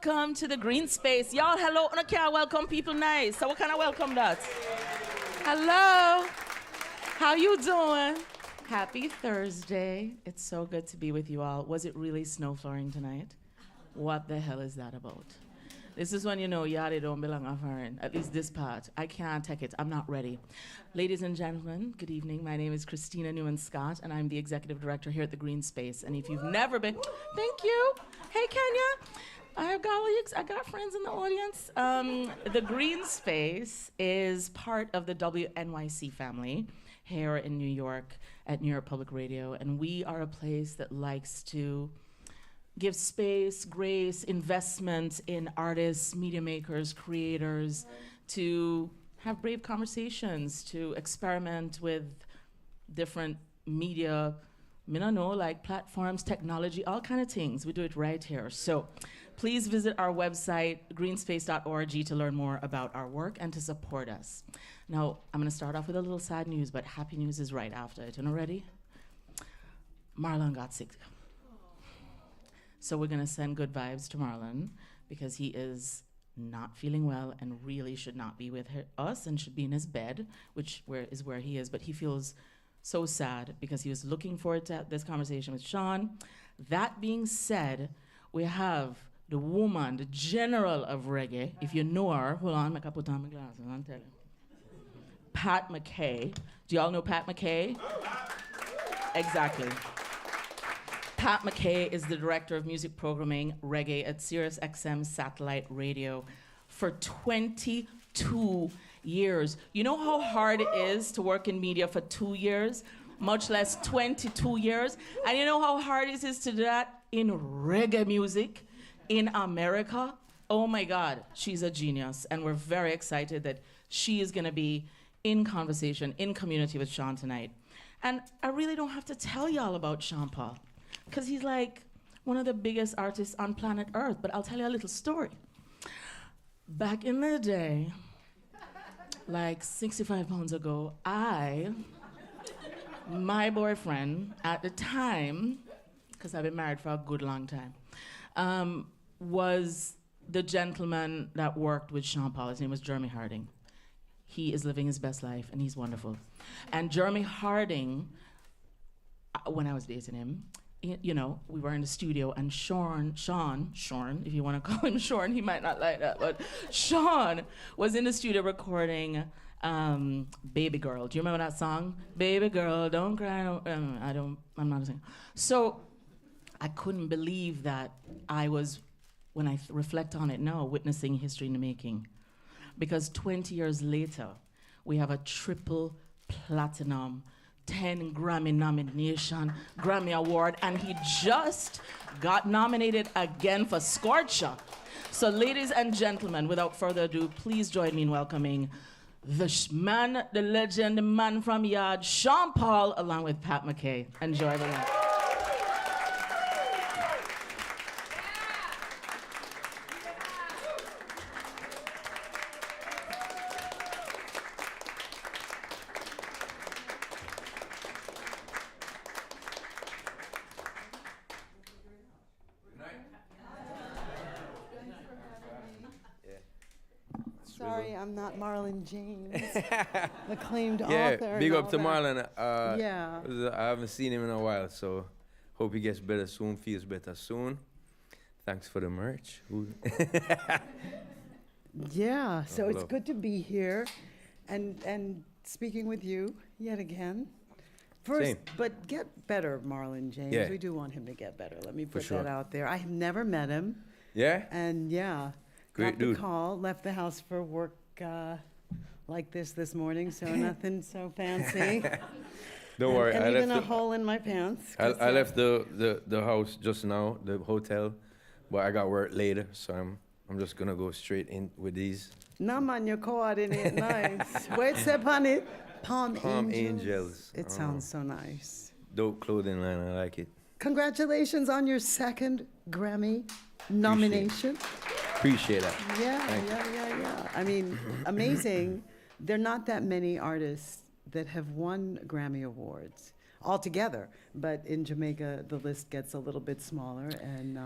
welcome to the Greene Space. Y'all, hello, I can't welcome people nice. So what kind of welcome that? Hello, how you doing? Happy Thursday. It's so good to be with you all. Was it really snow flooring tonight? What the hell is that about? This is when you know yadi don't belong off foreign, at least this part. I can't take it, I'm not ready. Ladies and gentlemen, good evening. My name is Christina Newman-Scott, and I'm the executive director here at the Greene Space. And if you've never been, thank you. Hey, Kenya. I have colleagues, I got friends in the audience. The Greene Space is part of the WNYC family here in New York at New York Public Radio, and we are a place that likes to give space, grace, investment in artists, media makers, creators, to have brave conversations, to experiment with different media, I don't know, like platforms, technology, all kind of things. We do it right here. So please visit our website, greenspace.org, to learn more about our work and to support us. Now, I'm gonna start off with a little sad news, but happy news is right after it. You know, ready? Marlon got sick. So we're gonna send good vibes to Marlon because he is not feeling well and really should not be with us and should be in his bed, which is where he is, but he feels so sad because he was looking forward to this conversation with Sean. That being said, we have the woman, the general of reggae. If you know her, hold on, make I put on my glasses, I'll tell you. Pat McKay. Do y'all know Pat McKay? Exactly. Pat McKay is the director of music programming reggae at Sirius XM Satellite Radio for 22 years. You know how hard it is to work in media for 2 years, much less 22 years? And you know how hard it is to do that in reggae music in America? Oh my God, she's a genius. And we're very excited that she is gonna be in conversation, in community with Sean tonight. And I really don't have to tell y'all about Sean Paul, because he's like one of the biggest artists on planet Earth. But I'll tell you a little story. Back in the day, like 65 pounds ago, my boyfriend at the time, because I've been married for a good long time, was the gentleman that worked with Sean Paul. His name was Jeremy Harding. He is living his best life, and he's wonderful. And Jeremy Harding, when I was dating him, you know, we were in the studio, and Sean, if you want to call him Sean, he might not like that, but Sean was in the studio recording Baby Girl. Do you remember that song? Baby girl, don't cry. I'm not a singer. So I couldn't believe that I was, when I reflect on it now, witnessing history in the making. Because 20 years later, we have a triple platinum 10 Grammy nomination, Grammy Award, and he just got nominated again for Scorcher. So ladies and gentlemen, without further ado, please join me in welcoming the man, the legend, the man from Yard, Sean Paul, along with Pat McKay. Enjoy everyone. Sorry, I'm not Marlon James, acclaimed yeah, author. big up to that. Marlon. Yeah. I haven't seen him in a while, so hope he gets better soon, feels better soon. Thanks for the merch. Yeah, so it's hello. good to be here and speaking with you yet again. First, Same. but get better, Marlon James. Yeah. We do want him to get better. Let me put sure. that out there. I have never met him, Yeah? and yeah, Great got the dude. call, left the house for work like this morning, so nothing so fancy. Don't worry. And I even left a the, hole in my pants. I 'cause, left the house just now, the hotel, but I got work later, so I'm just gonna go straight in with these. No man, you coordinate nice. Wait, step on it. Palm Angels. It sounds so nice. Dope clothing line, I like it. Congratulations on your second Grammy nomination. Appreciate that. Yeah. Thank you. I mean, amazing. There are not that many artists that have won Grammy Awards. altogether. But in Jamaica, the list gets a little bit smaller, and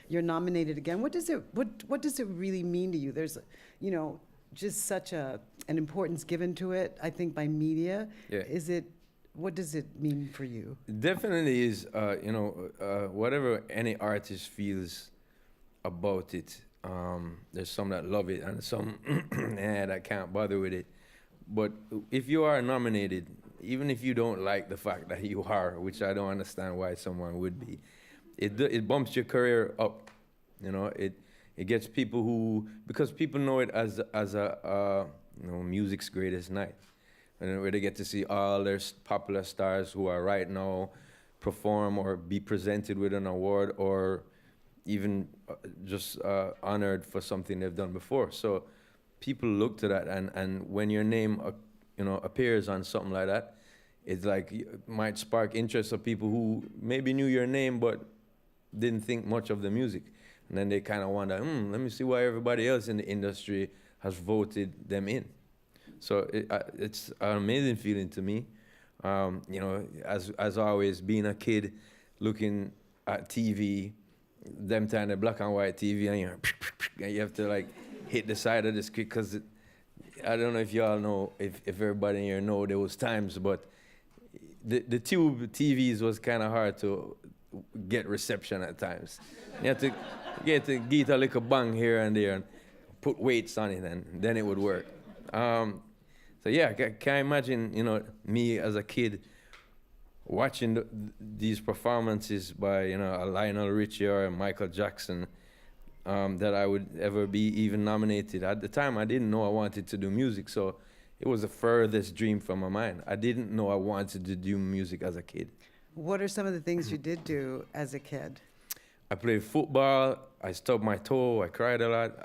you're nominated again. What does it really mean to you? There's, just such an importance given to it, I think, by media. Yeah. What does it mean for you? Definitely is, whatever any artist feels about it. There's some that love it and some that can't bother with it. But if you are nominated, even if you don't like the fact that you are, which I don't understand why someone would be, it bumps your career up. It gets people who, because people know it as a music's greatest night, and where they get to see all their popular stars who are right now perform or be presented with an award or even just honored for something they've done before. So people look to that, and when your name appears on something like that, it's like it might spark interest of people who maybe knew your name but didn't think much of the music. And then they kind of wonder, let me see why everybody else in the industry has voted them in. So it's an amazing feeling to me. As always, being a kid, looking at TV, them time the black and white TV, and you have to like hit the side of the screen, because I don't know if y'all know, if everybody here know those times, but the tube TVs was kind of hard to get reception at times. You have to get a little bang here and there and put weights on it, and then it would work. So yeah, can I imagine, me as a kid watching these performances by, a Lionel Richie or a Michael Jackson, that I would ever be even nominated. At the time, I didn't know I wanted to do music, so it was the furthest dream from my mind. I didn't know I wanted to do music as a kid. What are some of the things you did do as a kid? I played football. I stubbed my toe. I cried a lot.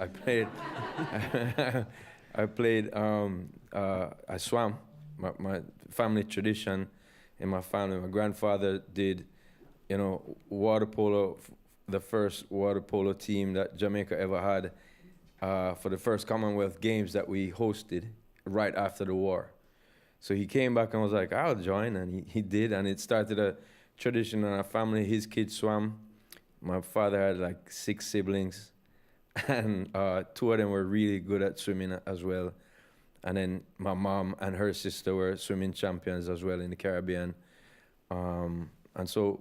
I swam. My family tradition in my family, my grandfather did, water polo, the first water polo team that Jamaica ever had for the first Commonwealth Games that we hosted right after the war. So he came back and was like, I'll join, and he did, and it started a tradition in our family. His kids swam. My father had like 6 siblings, and 2 of them were really good at swimming as well. And then my mom and her sister were swimming champions as well in the Caribbean. And so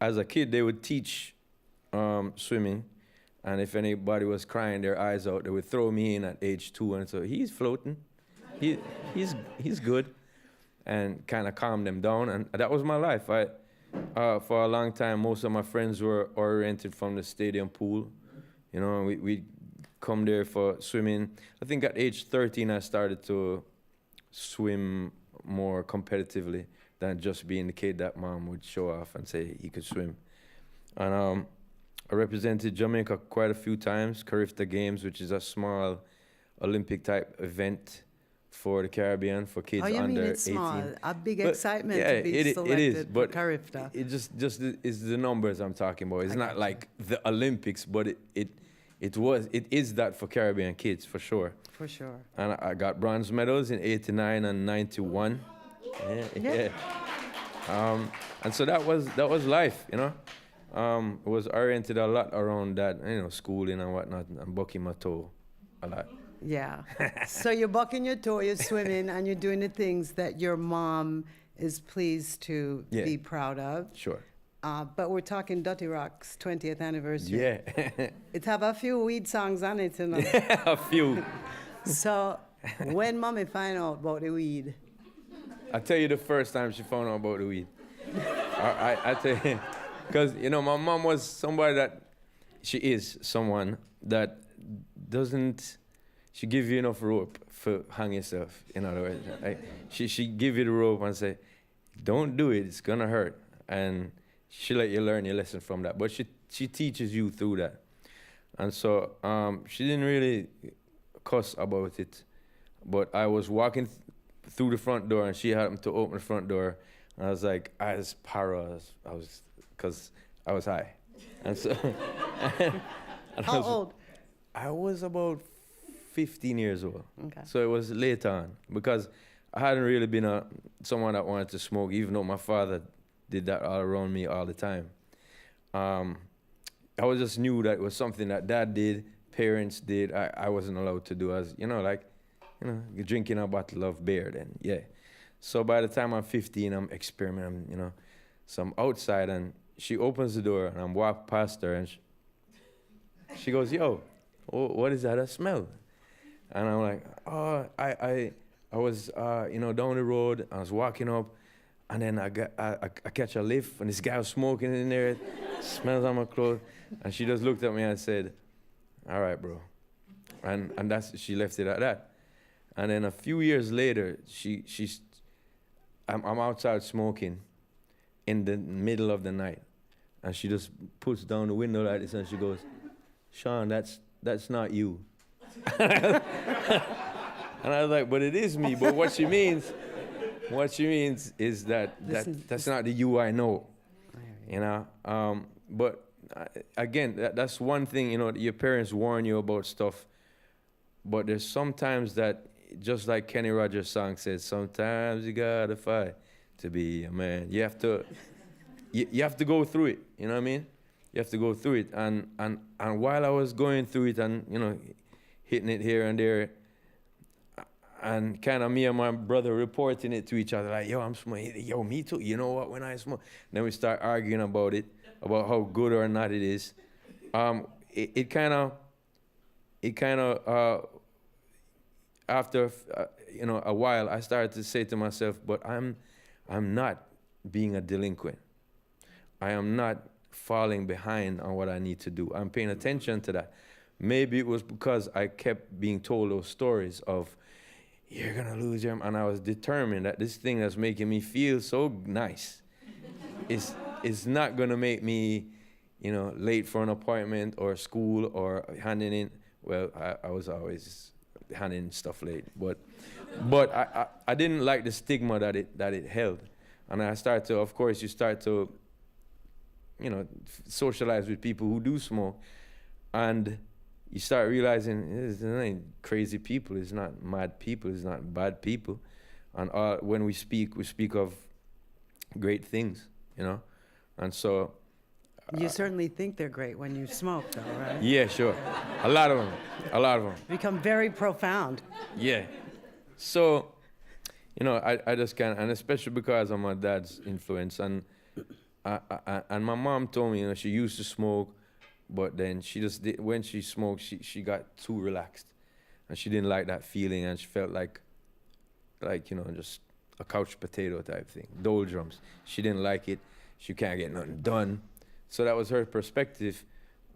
as a kid, they would teach swimming. And if anybody was crying their eyes out, they would throw me in at age 2. And so he's floating. He's good. And kind of calm them down. And that was my life. For a long time, most of my friends were oriented from the stadium pool. We'd come there for swimming. I think at age 13, I started to swim more competitively than just being the kid that mom would show off and say he could swim. And I represented Jamaica quite a few times, Carifta Games, which is a small Olympic-type event for the Caribbean, for kids under 18. Oh, you mean it's small? A big excitement yeah, to be selected it is, but for Carifta. It just is the numbers I'm talking about. It's not like the Olympics, but it is that for Caribbean kids, for sure. For sure. And I got bronze medals in 89 and 91. Yeah. And so that was life, It was oriented a lot around that, schooling and whatnot, and bucking my toe a lot. Yeah. So you're bucking your toe, you're swimming, and you're doing the things that your mom is pleased to be proud of. Sure. But we're talking Dutty Rock's 20th anniversary. Yeah. It have a few weed songs on it, A few. So when mommy find out about the weed? I'll tell you the first time she found out about the weed. I tell you, because, my mom was she is someone that doesn't, she give you enough rope for hang yourself, in other words. She give you the rope and say, don't do it, it's gonna hurt. And she let you learn your lesson from that. But she teaches you through that. And so she didn't really cuss about it. But I was walking through the front door, and she happened to open the front door. And I was like, as paro, because I was high. And so... How old? I was about 15 years old. Okay. So it was later on, because I hadn't really been someone that wanted to smoke, even though my father did that all around me all the time. I was just knew that it was something that dad did, parents did. I wasn't allowed to do as, you're drinking a bottle of beer then, yeah. So by the time I'm 15, I'm experimenting, So I'm outside and she opens the door and I'm walking past her and she goes, yo, what is that? I smell. And I'm like, oh, I was, down the road. I was walking up, and then I catch a lift, and this guy was smoking in there. It smells on my clothes, and she just looked at me and said, "All right, bro," and she left it at that. And then a few years later, I'm outside smoking in the middle of the night, and she just puts down the window like this, and she goes, "Sean, that's not you." And I was like, but it is me. But what she means is that's not the you I know, But again, that's one thing, your parents warn you about stuff. But there's sometimes that, just like Kenny Rogers' song says, sometimes you gotta fight to be a man. You have to go through it. You know what I mean? You have to go through it. And while I was going through it and hitting it here and there, and kind of me and my brother reporting it to each other, like, yo, I'm smoking. Yo, me too. You know what? When I smoke, then we start arguing about it, about how good or not it is. It kind of after a while, I started to say to myself, but I'm not being a delinquent. I am not falling behind on what I need to do. I'm paying attention to that. Maybe it was because I kept being told those stories of, you're gonna lose your, and I was determined that this thing that's making me feel so nice is not gonna make me, late for an appointment or school or handing in. Well, I was always handing stuff late, but I didn't like the stigma that it held, and I started to, of course, you start to, socialize with people who do smoke, and you start realizing it's not crazy people, it's not mad people, it's not bad people. And when we speak of great things, And so... You certainly think they're great when you smoke, though, right? Yeah, sure. A lot of them. Become very profound. Yeah. So, I just can't, and especially because of my dad's influence. And my mom told me, she used to smoke, but then she just did, when she smoked, she got too relaxed, and she didn't like that feeling, and she felt like just a couch potato type thing, doldrums. She didn't like it. She can't get nothing done. So that was her perspective.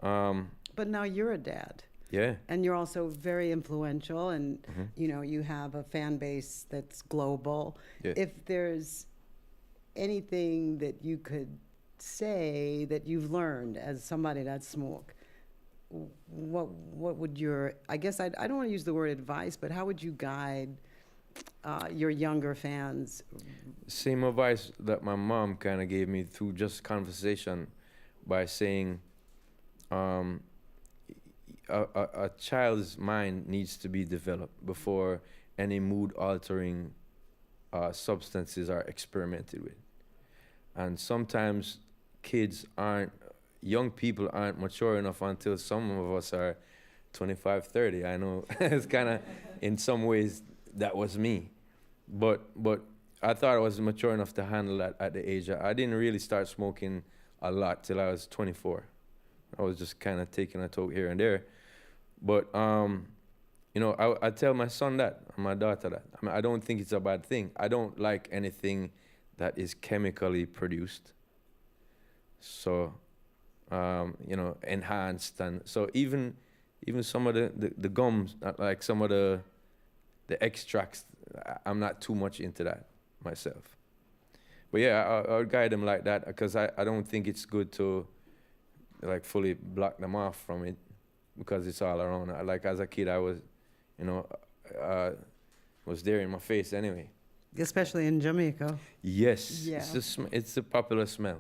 But now you're a dad. Yeah. And you're also very influential, and you have a fan base that's global. Yeah. If there's anything that you could say that you've learned as somebody that smoke, what would your, I guess I don't want to use the word advice, but how would you guide your younger fans? Same advice that my mom kind of gave me through just conversation, by saying a child's mind needs to be developed before any mood-altering substances are experimented with. And sometimes young people aren't mature enough until some of us are 25, 30. I know it's kind of, in some ways, that was me. But I thought I was mature enough to handle that at the age. I didn't really start smoking a lot till I was 24. I was just kind of taking a toke here and there. But, I tell my son that, and my daughter that. I mean, I don't think it's a bad thing. I don't like anything that is chemically produced. So, enhanced. And so even some of the gums, like some of the extracts, I'm not too much into that myself. But yeah, I would guide them like that, because I don't think it's good to fully block them off from it, because it's all around. Like as a kid, I was, was there in my face anyway. Especially in Jamaica. Yes, Yeah. it's a popular smell.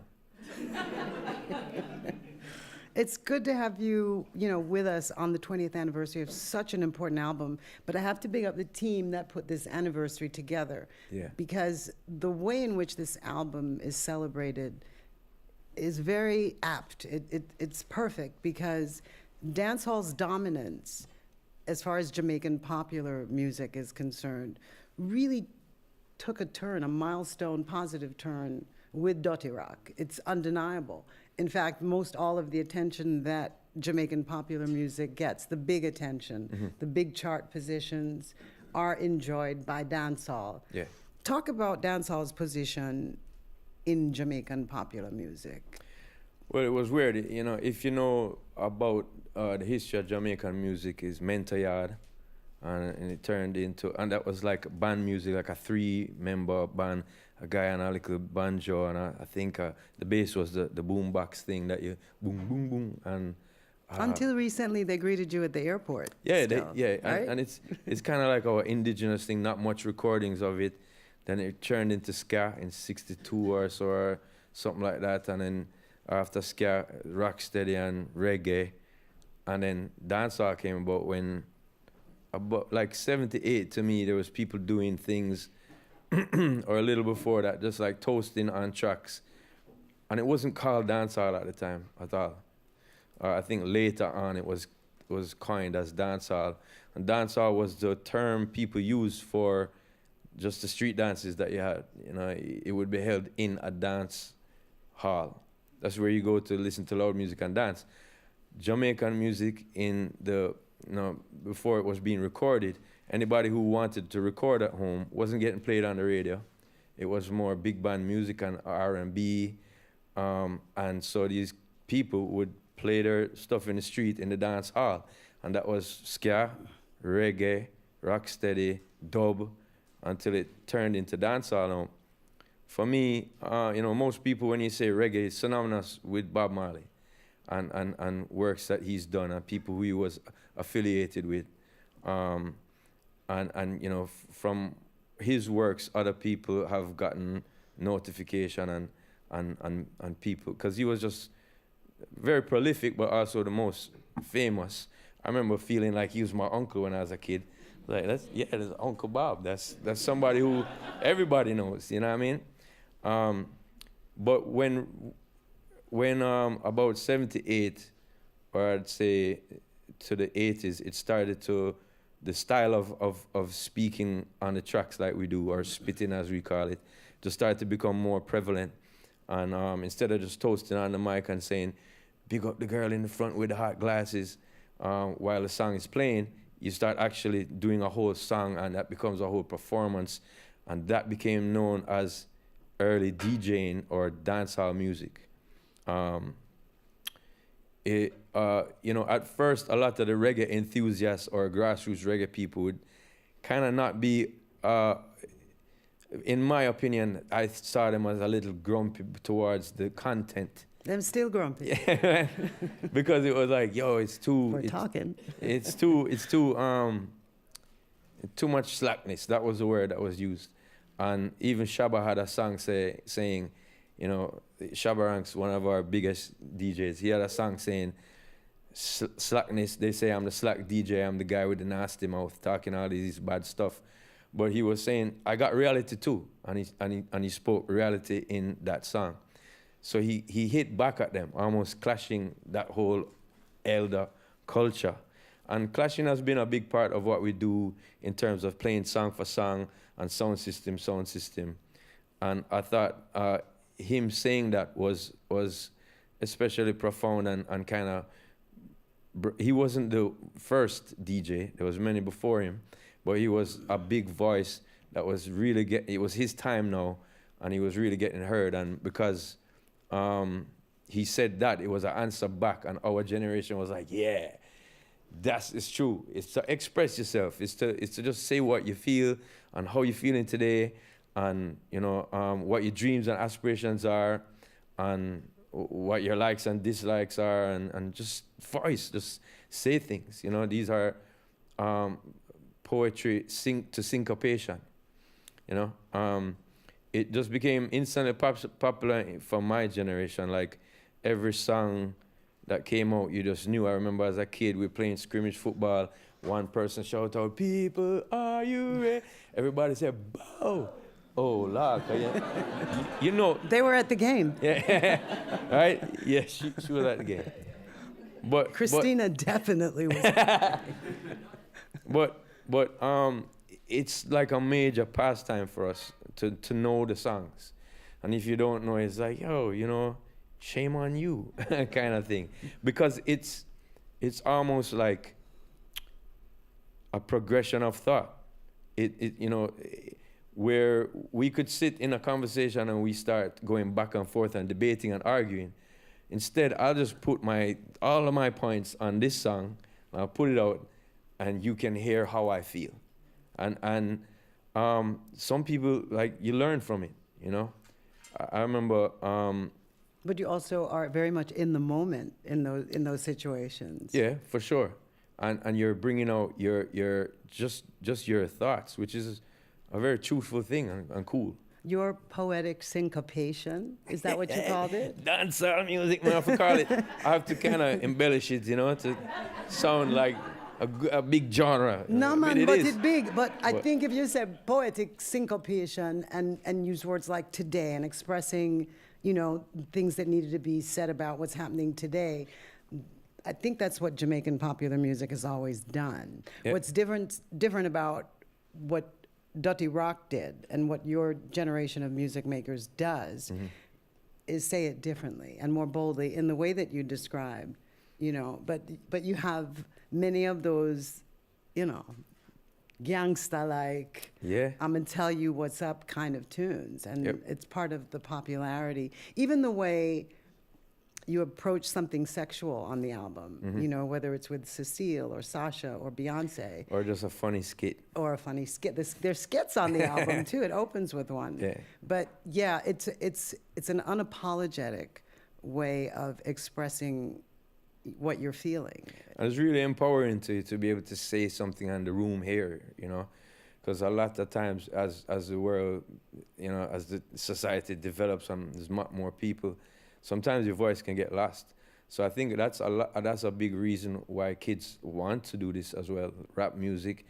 It's good to have you, with us on the 20th anniversary of such an important album. But I have to big up the team that put this anniversary together. Yeah. Because the way in which this album is celebrated is very apt. It's perfect because dancehall's dominance, as far as Jamaican popular music is concerned, really took a turn, a milestone positive turn with Dutty Rock. It's undeniable. In fact, most all of the attention that Jamaican popular music gets, the big attention, the big chart positions, are enjoyed by dancehall. Yeah. Talk about dancehall's position in Jamaican popular music. Well, it was weird. If you know about the history of Jamaican music, is Mentor Yard, and it turned into, and that was like band music, like a 3-member band, a guy on a little banjo, and I think the bass was the boombox thing that you boom, boom, boom, and until recently, they greeted you at the airport. Yeah, still, right? and it's kind of like our indigenous thing. Not much recordings of it. Then it turned into ska in '62 or so, or something like that, and then after ska, rocksteady and reggae, and then dancehall came about when, about like '78 to me, there was people doing things, or a little before that, just like toasting on tracks, and it wasn't called dancehall at the time at all. I think later on it was coined as dancehall, and dancehall was the term people used for just the street dances that you had. It would be held in a dance hall. That's where you go to listen to loud music and dance. Jamaican music in the, before it was being recorded, anybody who wanted to record at home wasn't getting played on the radio. It was more big band music and R&B, and so these people would play their stuff in the street in the dance hall, and that was ska, reggae, rocksteady, dub, until it turned into dancehall. Now, for me, most people, when you say reggae, it's synonymous with Bob Marley and works that he's done and people who he was affiliated with. From his works, other people have gotten notification and people, because he was just very prolific, but also the most famous. I remember feeling like he was my uncle when I was a kid. Like, that's Uncle Bob. That's somebody who everybody knows, you know what I mean? But when about 78, or I'd say to the 80s, it started to, the style of speaking on the tracks like we do, or spitting as we call it, just started to become more prevalent. And instead of just toasting on the mic and saying, "Big up the girl in the front with the hot glasses," while the song is playing, you start actually doing a whole song, and that becomes a whole performance. And that became known as early DJing or dancehall music. At first, a lot of the reggae enthusiasts or grassroots reggae people would kind of not be, in my opinion, I saw them as a little grumpy towards the content. I'm still grumpy. Because it was like, yo, it's too too much slackness. That was the word that was used. And even Shabba had a song saying, Shabba Ranks, one of our biggest DJs, he had a song saying, slackness, they say I'm the slack DJ, I'm the guy with the nasty mouth, talking all these bad stuff. But he was saying, I got reality too. And he spoke reality in that song. So he hit back at them, almost clashing that whole elder culture. And clashing has been a big part of what we do in terms of playing song for song and sound system. And I thought him saying that was especially profound and kind of, he wasn't the first DJ, there was many before him, but he was a big voice that was really it was his time now, and he was really getting heard. And because he said that, it was an answer back, and our generation was like, yeah, it's true. It's to express yourself. It's to just say what you feel and how you're feeling today, and what your dreams and aspirations are, and what your likes and dislikes are, and just voice, just say things. These are poetry to syncopation. It just became instantly popular for my generation. Like every song that came out, you just knew. I remember as a kid, we were playing scrimmage football. One person shouted out, "People, are you ready?" Everybody said, "Bow." Oh, Lord. You know. They were at the game. Yeah. Right? Yeah, she was at the game. But Christina definitely was. But it's like a major pastime for us to know the songs. And if you don't know, it's like, yo, you know, shame on you kind of thing. Because it's almost like a progression of thought. You know, where we could sit in a conversation and we start going back and forth and debating and arguing. Instead, I'll just put all of my points on this song, I'll put it out, and you can hear how I feel. And some people, like, you learn from it, you know? I remember... But you also are very much in the moment in those situations. Yeah, for sure. And you're bringing out your just your thoughts, which is a very truthful thing and cool. Your poetic syncopation, is that what you called it? Dancehall music, man, I call it. I have to kind of embellish it, you know, to sound like a big genre. No, man, I mean, but it's big. But I think if you said poetic syncopation and use words like today and expressing, you know, things that needed to be said about what's happening today, I think that's what Jamaican popular music has always done. Yep. What's different about what Dutty Rock did and what your generation of music makers does is say it differently and more boldly in the way that you described, you know. But you have many of those, you know, gangsta-like, I'm gonna tell you what's up kind of tunes, and it's part of the popularity. Even the way you approach something sexual on the album, you know, whether it's with Cecile or Sasha or Beyoncé. Or just a funny skit. Or a funny skit. There's skits on the album too. It opens with one. Yeah. But yeah, it's an unapologetic way of expressing what you're feeling. And it's really empowering to be able to say something and the room here, you know, because a lot of times as the world, you know, as the society develops and there's more people, sometimes your voice can get lost. So I think that's a big reason why kids want to do this as well. Rap music,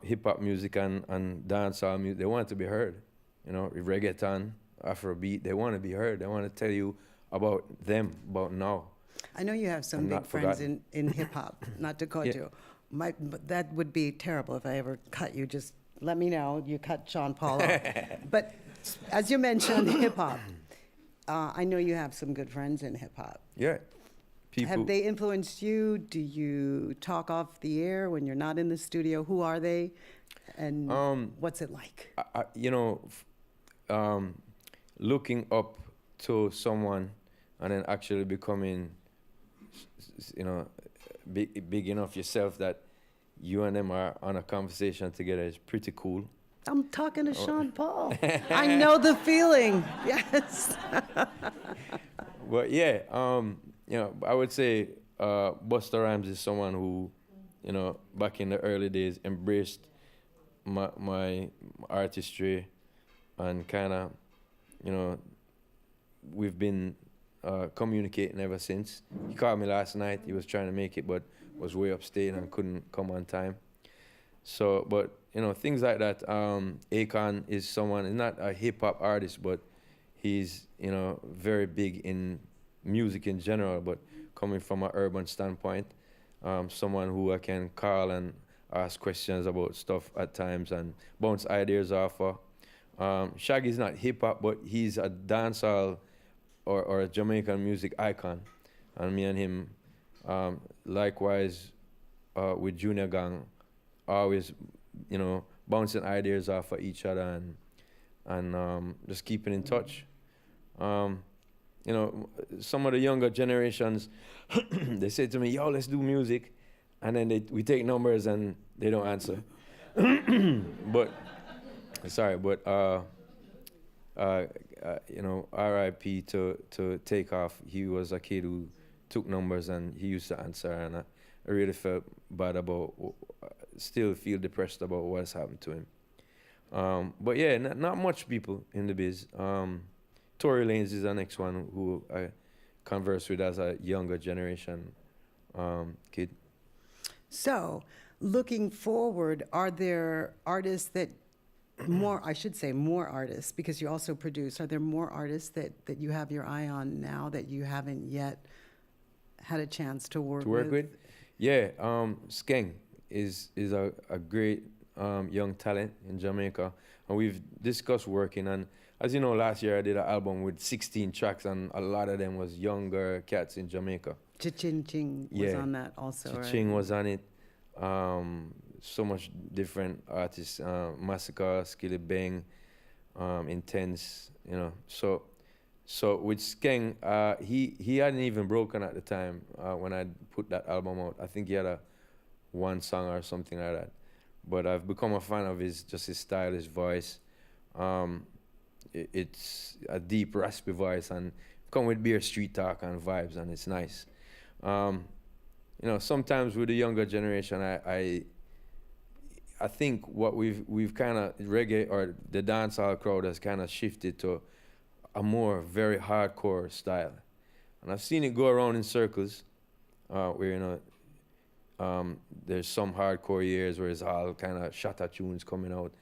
hip hop music, and dancehall music. They want to be heard. You know, reggaeton, Afrobeat. They want to be heard. They want to tell you about them, about now. I know you have some big friends in hip hop. Not to cut you, but that would be terrible if I ever cut you. Just let me know. You cut Sean Paul off. But as you mentioned, hip hop. I know you have some good friends in hip-hop. Yeah. Have they influenced you? Do you talk off the air when you're not in the studio? Who are they? And what's it like? You know, looking up to someone and then actually becoming, you know, big enough yourself that you and them are on a conversation together is pretty cool. I'm talking to Sean Paul. I know the feeling. Yes. But yeah, you know, I would say Busta Rhymes is someone who, you know, back in the early days embraced my artistry and kind of, you know, we've been communicating ever since. He called me last night. He was trying to make it, but was way upstate and couldn't come on time. So, but, you know, things like that. Akon is someone, he's not a hip-hop artist, but he's, you know, very big in music in general, but coming from an urban standpoint, someone who I can call and ask questions about stuff at times and bounce ideas off of. Shaggy's not hip-hop, but he's a dancehall or a Jamaican music icon. And me and him, likewise, with Junior Gang, always, you know, bouncing ideas off of each other and just keeping in touch. You know, some of the younger generations, they say to me, "Yo, let's do music," and then we take numbers and they don't answer. But you know, R.I.P. to Takeoff. He was a kid who took numbers and he used to answer, and I really felt bad about. Still feel depressed about what's happened to him. But yeah, not much people in the biz. Tory Lanez is the next one who I converse with as a younger generation kid. So, looking forward, are there artists that I should say more artists, because you also produce, are there more artists that you have your eye on now that you haven't yet had a chance to work with? Yeah, Skeng is a great young talent in Jamaica, and we've discussed working. And as you know, last year I did an album with 16 tracks, and a lot of them was younger cats in Jamaica. Cha-Ching Ching was on that also, right? Cha-Ching was on it. So much different artists, Massacre, Skilly Bang, Intense, you know. So with Skeng, he hadn't even broken at the time when I put that album out. I think he had one song or something like that. But I've become a fan of his style, his voice. It's a deep, raspy voice, and come with beer street talk and vibes, and it's nice. You know, sometimes with the younger generation, I think what we've kind of reggae or the dancehall crowd has kind of shifted to a more very hardcore style, and I've seen it go around in circles, where, you know, there's some hardcore years where it's all kind of shatter tunes coming out,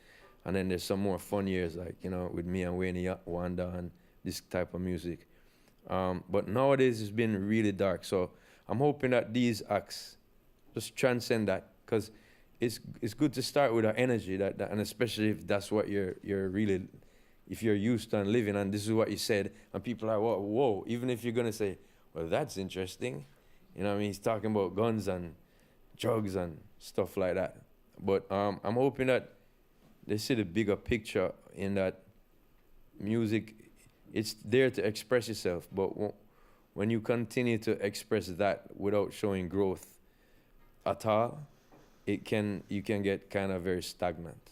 and then there's some more fun years, like, you know, with me and Wayne Wanda and this type of music. But nowadays it's been really dark, so I'm hoping that these acts just transcend that, because it's good to start with an energy that and especially if that's what you're really, if you're used to and living, and this is what you said, and people are like, whoa, even if you're gonna say, well, that's interesting, you know what I mean? He's talking about guns and drugs and stuff like that. But I'm hoping that they see the bigger picture in that music, it's there to express yourself, but when you continue to express that without showing growth at all, you can get kind of very stagnant.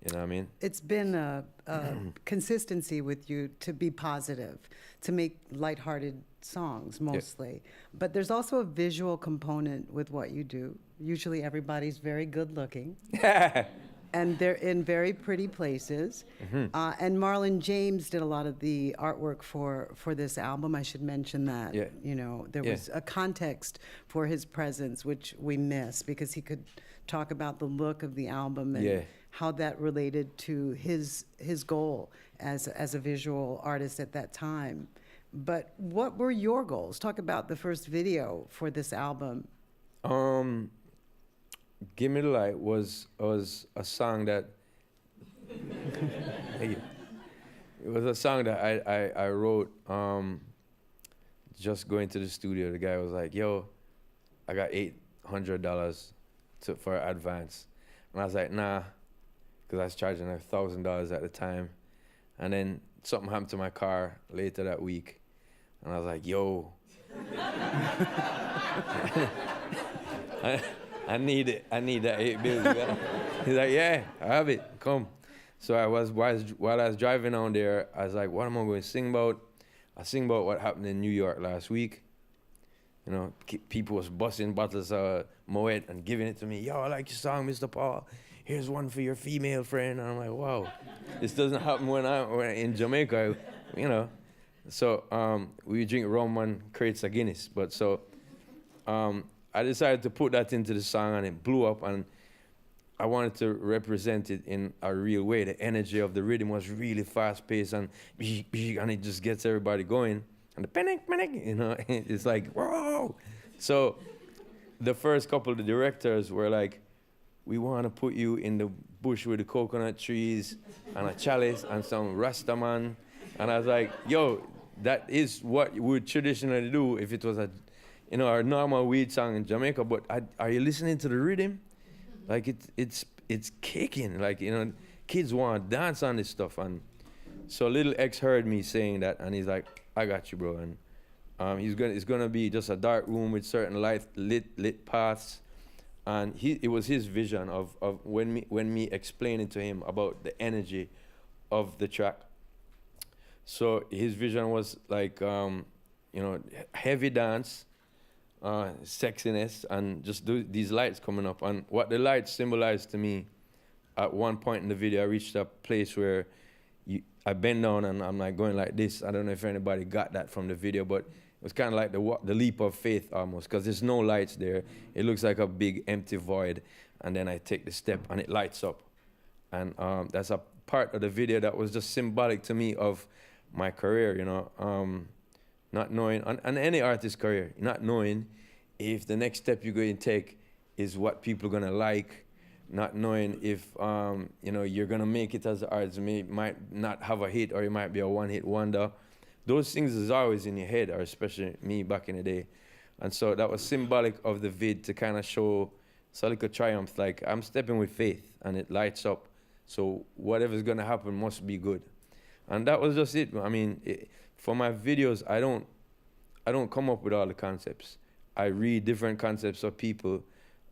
You know what I mean? It's been a consistency with you to be positive, to make lighthearted songs mostly. Yeah. But there's also a visual component with what you do. Usually everybody's very good looking. And they're in very pretty places. Mm-hmm. And Marlon James did a lot of the artwork for this album. I should mention that. Yeah. You know, there was a context for his presence, which we miss, because he could talk about the look of the album and how that related to his goal as a visual artist at that time. But what were your goals? Talk about the first video for this album. Gimme the Light was a song that it was a song that I wrote just going to the studio. The guy was like, yo, I got $800 for advance. And I was like, nah, because I was charging $1,000 at the time. And then something happened to my car later that week. And I was like, yo. I need it. I need that $8 billion. He's like, yeah, I have it. Come. So while I was driving on there, I was like, what am I going to sing about? I sing about what happened in New York last week. You know, people was busting bottles of Moet and giving it to me. Yo, I like your song, Mr. Paul. Here's one for your female friend. And I'm like, wow, this doesn't happen when I'm in Jamaica, you know. So we drink rum and crates of Guinness. But so I decided to put that into the song, and it blew up, and I wanted to represent it in a real way. The energy of the rhythm was really fast-paced, and it just gets everybody going. And the panic, you know, it's like, whoa! So the first couple of the directors were like, we want to put you in the bush with the coconut trees and a chalice and some Rastaman. And I was like, yo, that is what we would traditionally do if it was a normal weed song in Jamaica. But are you listening to the rhythm? Like it's kicking. Like, you know, kids want to dance on this stuff. And so Little X heard me saying that, and he's like, I got you, bro. And it's gonna be just a dark room with certain lit paths. And it was his vision of when me explaining to him about the energy of the track. So his vision was like, heavy dance, sexiness, and just these lights coming up. And what the lights symbolized to me, at one point in the video, I reached a place where I bend down and I'm like going like this. I don't know if anybody got that from the video, but it was kind of like the leap of faith almost, because there's no lights there. It looks like a big empty void, and then I take the step and it lights up. And that's a part of the video that was just symbolic to me of my career, you know, not knowing, and any artist's career, not knowing if the next step you're going to take is what people are going to like, not knowing if, you know, you're going to make it as an artist. You might not have a hit, or you might be a one-hit wonder. Those things is always in your head, or especially me back in the day. And so that was symbolic of the vid to kind of show Solico triumph, like I'm stepping with faith and it lights up. So whatever's gonna happen must be good. And that was just it. I mean, for my videos, I don't come up with all the concepts. I read different concepts of people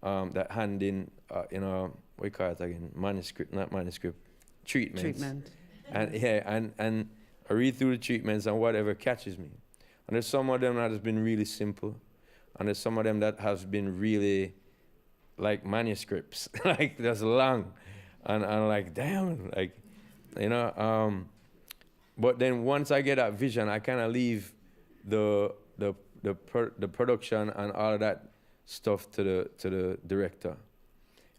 that hand in, you know, what do you call it again? Treatments. Treatment. And yeah, and I read through the treatments and whatever catches me. And there's some of them that has been really simple, and there's some of them that has been really like manuscripts, like that's long. And I'm like, damn, like, you know. But then once I get that vision, I kind of leave the production and all of that stuff to the director.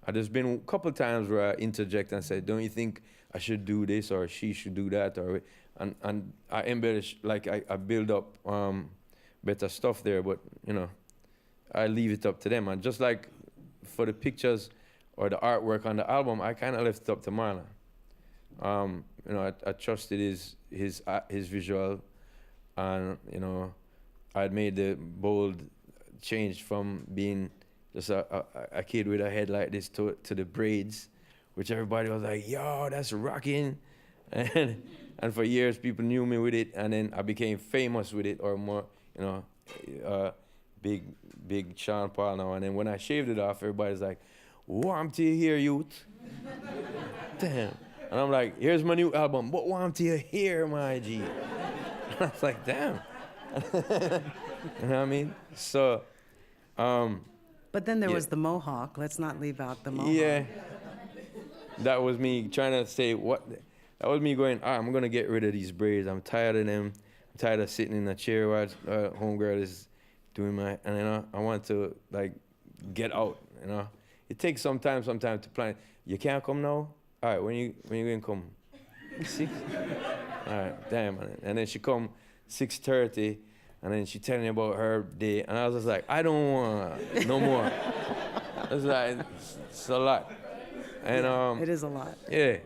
And there's been a couple times where I interject and say, don't you think I should do this, or she should do that, or and I embellish, like I build up better stuff there, but you know, I leave it up to them. And just like for the pictures or the artwork on the album, I kind of left it up to Marlon. You know, I trusted his visual, and you know, I'd made the bold change from being just a kid with a head like this to the braids, which everybody was like, yo, that's rocking. And for years, people knew me with it, and then I became famous with it, or more, you know, big Sean Paul now. And then when I shaved it off, everybody's like, warm to your hair, youth. Damn. And I'm like, here's my new album, but warm to your hair, my G. And I was like, damn. You know what I mean? So, But then there was the mohawk. Let's not leave out the mohawk. Yeah. That was me trying to say that was me going, I'm going to get rid of these braids. I'm tired of them. I'm tired of sitting in a chair while homegirl is doing and you know, I want to like get out, you know. It takes some time to plan. You can't come now? All right, when you going to come? 6? All right, damn. And then she come 6:30, and then she telling me about her day, and I was just like, I don't want no more. It's like, it's a lot. And it is a lot. Yeah.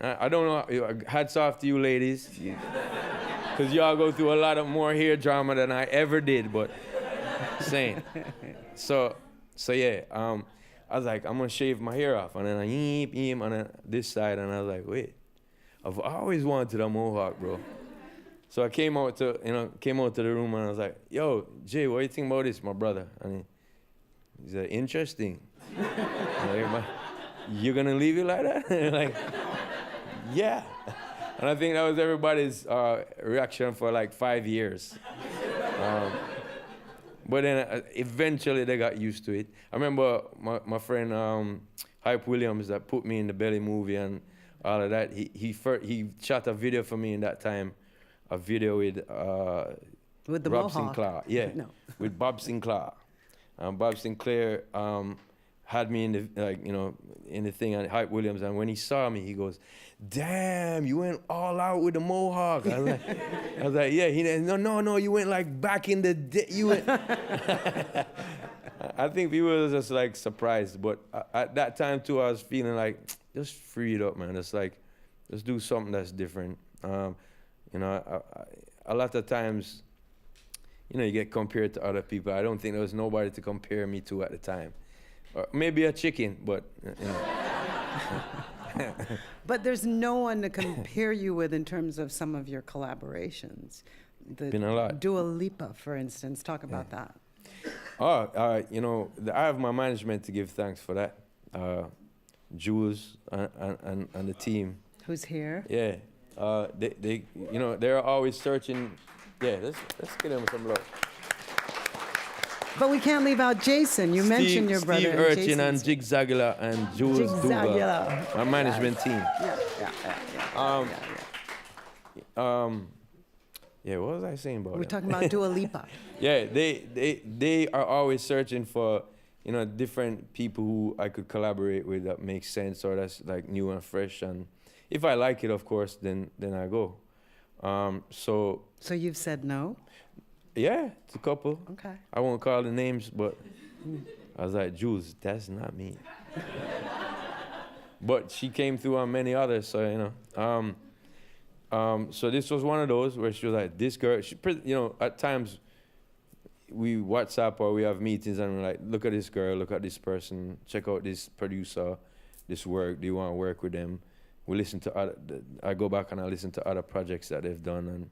I don't know, hats off to you ladies, because y'all go through a lot of more hair drama than I ever did, but same. So yeah, I was like, I'm gonna shave my hair off, and then I yeep on this side, and I was like, wait, I've always wanted a mohawk, bro. So I came out to the room, and I was like, yo, Jay, what do you think about this, my brother? And he said, interesting. Like, you gonna leave it like that? Like, yeah. And I think that was everybody's reaction for like 5 years. But then eventually they got used to it. I remember my friend Hype Williams that put me in the Belly movie and all of that. He shot a video for me in that time, a video with the Bob mohawk. Sinclair. Yeah, No. with Bob Sinclair. Bob Sinclair had me in the thing, and Hype Williams, and when he saw me, he goes, damn, you went all out with the mohawk. I was like, yeah. He no, you went like back in the day. You went. I think people were just like surprised, but at that time too, I was feeling like, just free it up, man. It's like, let's do something that's different. You know, a lot of times, you know, you get compared to other people. I don't think there was nobody to compare me to at the time. Or maybe a chicken, but you know. But there's no one to compare you with in terms of some of your collaborations. Been a lot. Dua Lipa, for instance. Talk about that. Oh, you know, I have my management to give thanks for that. Jules and the team. Who's here? Yeah. They you know, they're always searching. Yeah, let's get them some love. But we can't leave out Jason. You mentioned your brother. Steve Urchin and Jig Zagula and Jules Duva, my management team. Yeah. Yeah, what was I saying about We're them? talking about Dua Lipa. Yeah, they are always searching for, you know, different people who I could collaborate with that makes sense or that's like new and fresh. And if I like it, of course, then I go. So So you've said no? yeah, it's a couple. Okay. I won't call the names, but I was like, Jules, that's not me. But she came through on many others, so you know. So this was one of those where she was like, this girl, you know, at times we WhatsApp or we have meetings and we're like, look at this girl, look at this person, check out this producer, this work, do you want to work with them? We listen to other, I go back and I listen to other projects that they've done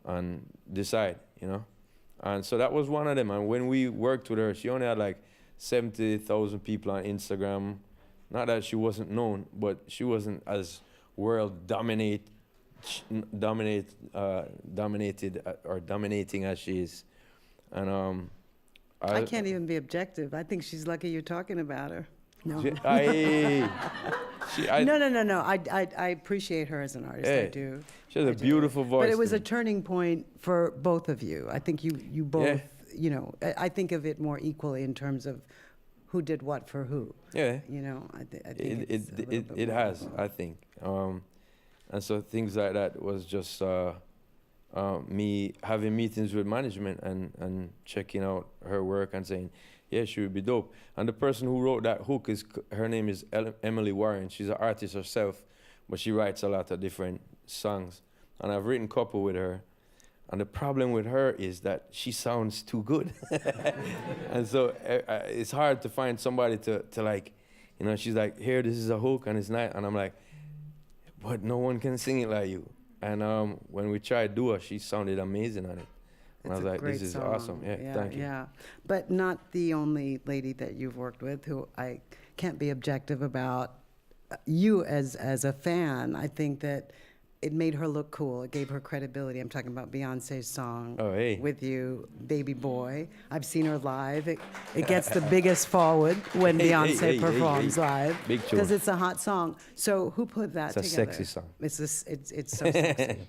and decide, you know? And so that was one of them. And when we worked with her, she only had like 70,000 people on Instagram. Not that she wasn't known, but she wasn't as dominated or dominating as she is. And I can't even be objective. I think she's lucky you're talking about her. No. No. No. I appreciate her as an artist. Yeah. I do. She has a beautiful voice. But it was a turning point for both of you. I think you both, you know, I think of it more equally in terms of who did what for who. Yeah. You know, I think it has, I think. And so things like that was just me having meetings with management and checking out her work and saying, yeah, she would be dope. And the person who wrote that hook, her name is Emily Warren. She's an artist herself, but she writes a lot of different songs. And I've written a couple with her. And the problem with her is that she sounds too good. And so it's hard to find somebody to like, you know, she's like, here, this is a hook and it's nice. And I'm like, but no one can sing it like you. And when we tried Dua, she sounded amazing on it. And I was like, this is awesome. Yeah, thank you. Yeah, but not the only lady that you've worked with who I can't be objective about. You as a fan, I think that it made her look cool. It gave her credibility. I'm talking about Beyonce's song with you, Baby Boy. I've seen her live. It gets the biggest forward when Beyonce performs live because it's a hot song. So who put that together? It's a sexy song. It's so sexy.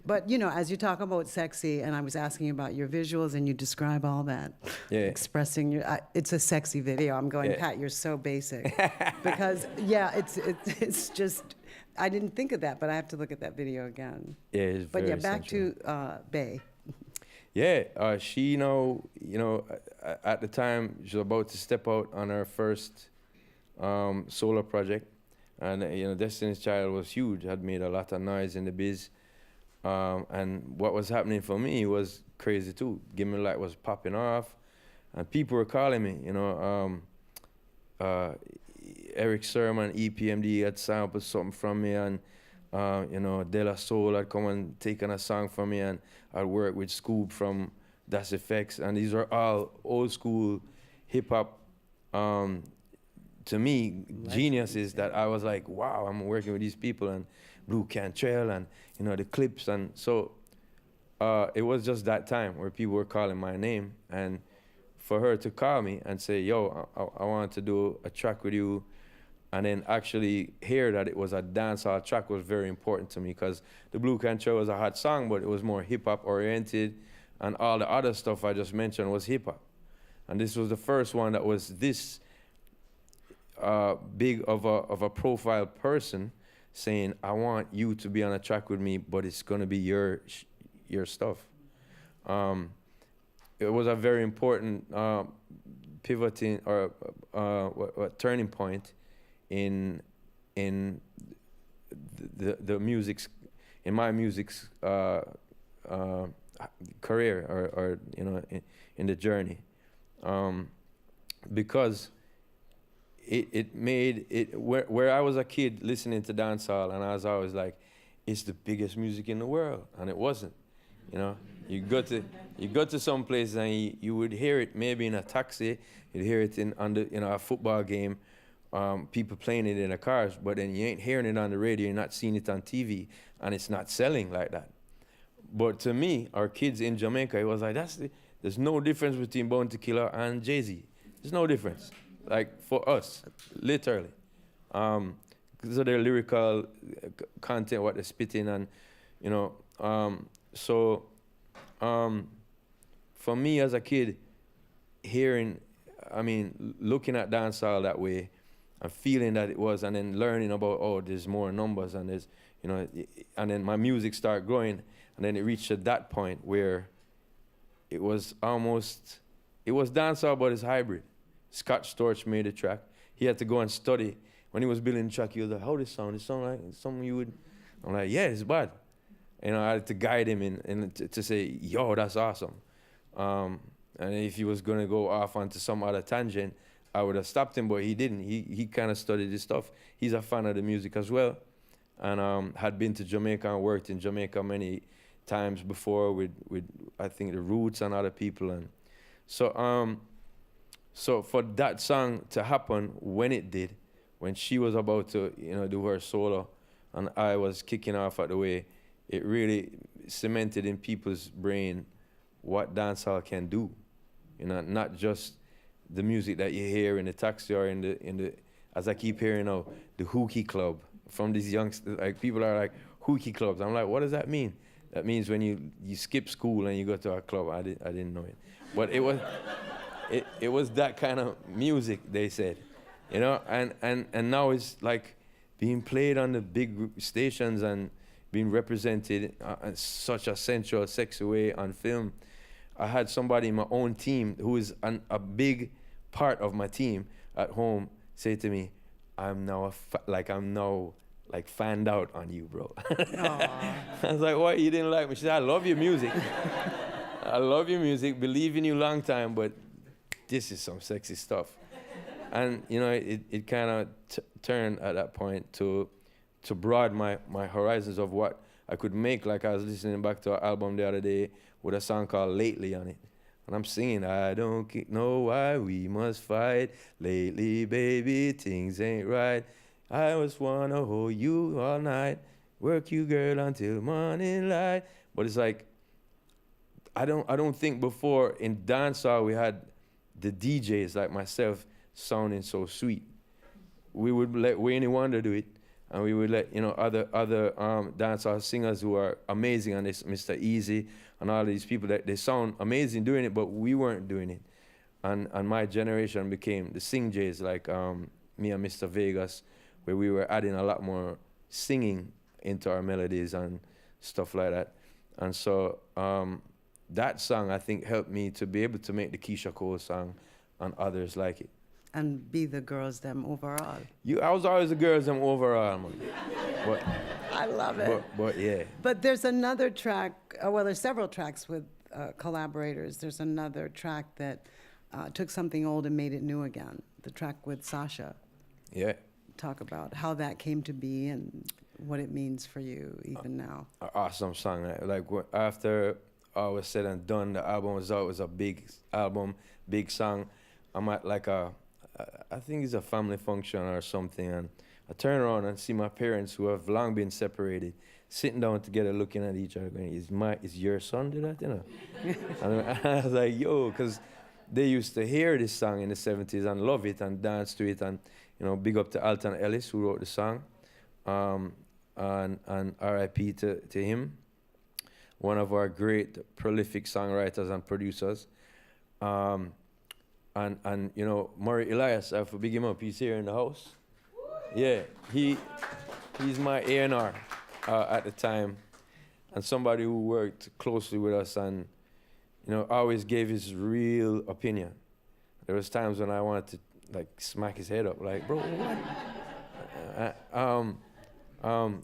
But, you know, as you talk about sexy, and I was asking about your visuals, and you describe all that, expressing your, it's a sexy video. I'm going, Pat, you're so basic. Because, it's just, I didn't think of that, but I have to look at that video again. Yeah, it's very But back sensual. to Bay. Yeah, she, at the time, she was about to step out on her first solo project. And, Destiny's Child was huge, had made a lot of noise in the biz. And what was happening for me was crazy too. Gimme the Light was popping off, and people were calling me. Eric Sermon, EPMD had sampled something from me, and De La Soul had come and taken a song from me, and I'd work with Scoop from Das Effects, and these are all old school hip hop. To me, geniuses that I was like, wow, I'm working with these people, and Blue Cantrell, and the Clips, and so it was just that time where people were calling my name, and for her to call me and say, yo, I want to do a track with you, and then actually hear that it was a dancehall track was very important to me, because the Blue Cantrell was a hot song, but it was more hip-hop oriented, and all the other stuff I just mentioned was hip-hop. And this was the first one that was this big of a profile person saying, I want you to be on a track with me, but it's going to be your stuff. It was a very important pivoting or turning point in the music's, in my music's career or in the journey, because it made it where I was a kid listening to dancehall, and I was always like, it's the biggest music in the world, and it wasn't. You go to some place and you would hear it maybe in a taxi, you'd hear it on a football game, people playing it in the cars, but then you ain't hearing it on the radio, you're not seeing it on TV, and it's not selling like that. But to me, our kids in Jamaica, it was like there's no difference between Bounty Killer and Jay-Z. There's no difference. Like for us, literally. Because of their lyrical content, what they're spitting, and so for me as a kid, looking at dancehall that way and feeling that it was, and then learning about, oh, there's more numbers and there's, and then my music started growing, and then it reached at that point where it was dancehall, but it's hybrid. Scott Storch made the track. He had to go and study. When he was building the track, he was like, how this sound? It sound like something you would... I'm like, yeah, it's bad. I had to guide him to say, yo, that's awesome. And if he was going to go off onto some other tangent, I would have stopped him, but he didn't. He kind of studied his stuff. He's a fan of the music as well, and had been to Jamaica and worked in Jamaica many times before with I think the Roots and other people. And so for that song to happen when it did, when she was about to do her solo, and I was kicking off at the way, it really cemented in people's brain what dancehall can do. Not just the music that you hear in the taxi or in the as I keep hearing now, the hookie club from these youngsters. Like, people are like, hookie clubs. I'm like, what does that mean? That means when you skip school and you go to a club. I didn't know it, but it was it was that kind of music, they said, and now it's like being played on the big stations and being represented in such a sensual, sexy way on film. I had somebody in my own team who is a big part of my team at home say to me, I'm now fanned out on you, bro. I was like, what, you didn't like me? She said, I love your music. I love your music, believe in you long time, but this is some sexy stuff. And, it kind of turned at that point to broaden my horizons of what I could make. Like, I was listening back to an album the other day with a song called Lately on it. And I'm singing, I don't know why we must fight. Lately, baby, things ain't right. I just wanna hold you all night. Work you, girl, until morning light. But it's like, I don't think before in dancehall we had the DJs like myself sounding so sweet. We would let Wayne Wonder do it, and we would let other dancehall singers who are amazing, and this Mr. Easy and all these people, that they sound amazing doing it, but we weren't doing it. And my generation became the sing Jays, like me and Mr. Vegas, where we were adding a lot more singing into our melodies and stuff like that. And so that song, I think, helped me to be able to make the Keisha Cole song and others like it. And be the girls them overall. I was always the girls them overall, man. But, I love it. But yeah. But there's another track, there's several tracks with collaborators. There's another track that took something old and made it new again. The track with Sasha. Yeah. Talk about how that came to be and what it means for you even now. Awesome song. Like after all was said and done, the album was out. It was a big album, big song. I'm at like I think it's a family function or something, and I turn around and see my parents, who have long been separated, sitting down together looking at each other going, is your son do that, And I was like, yo, because they used to hear this song in the 70s and love it and dance to it, and big up to Alton Ellis, who wrote the song, and R.I.P. to him, one of our great prolific songwriters and producers. And Murray Elias, I have to big him up. He's here in the house. Yeah, he's my A&R at the time, and somebody who worked closely with us, and always gave his real opinion. There was times when I wanted to like smack his head up, like, bro, what?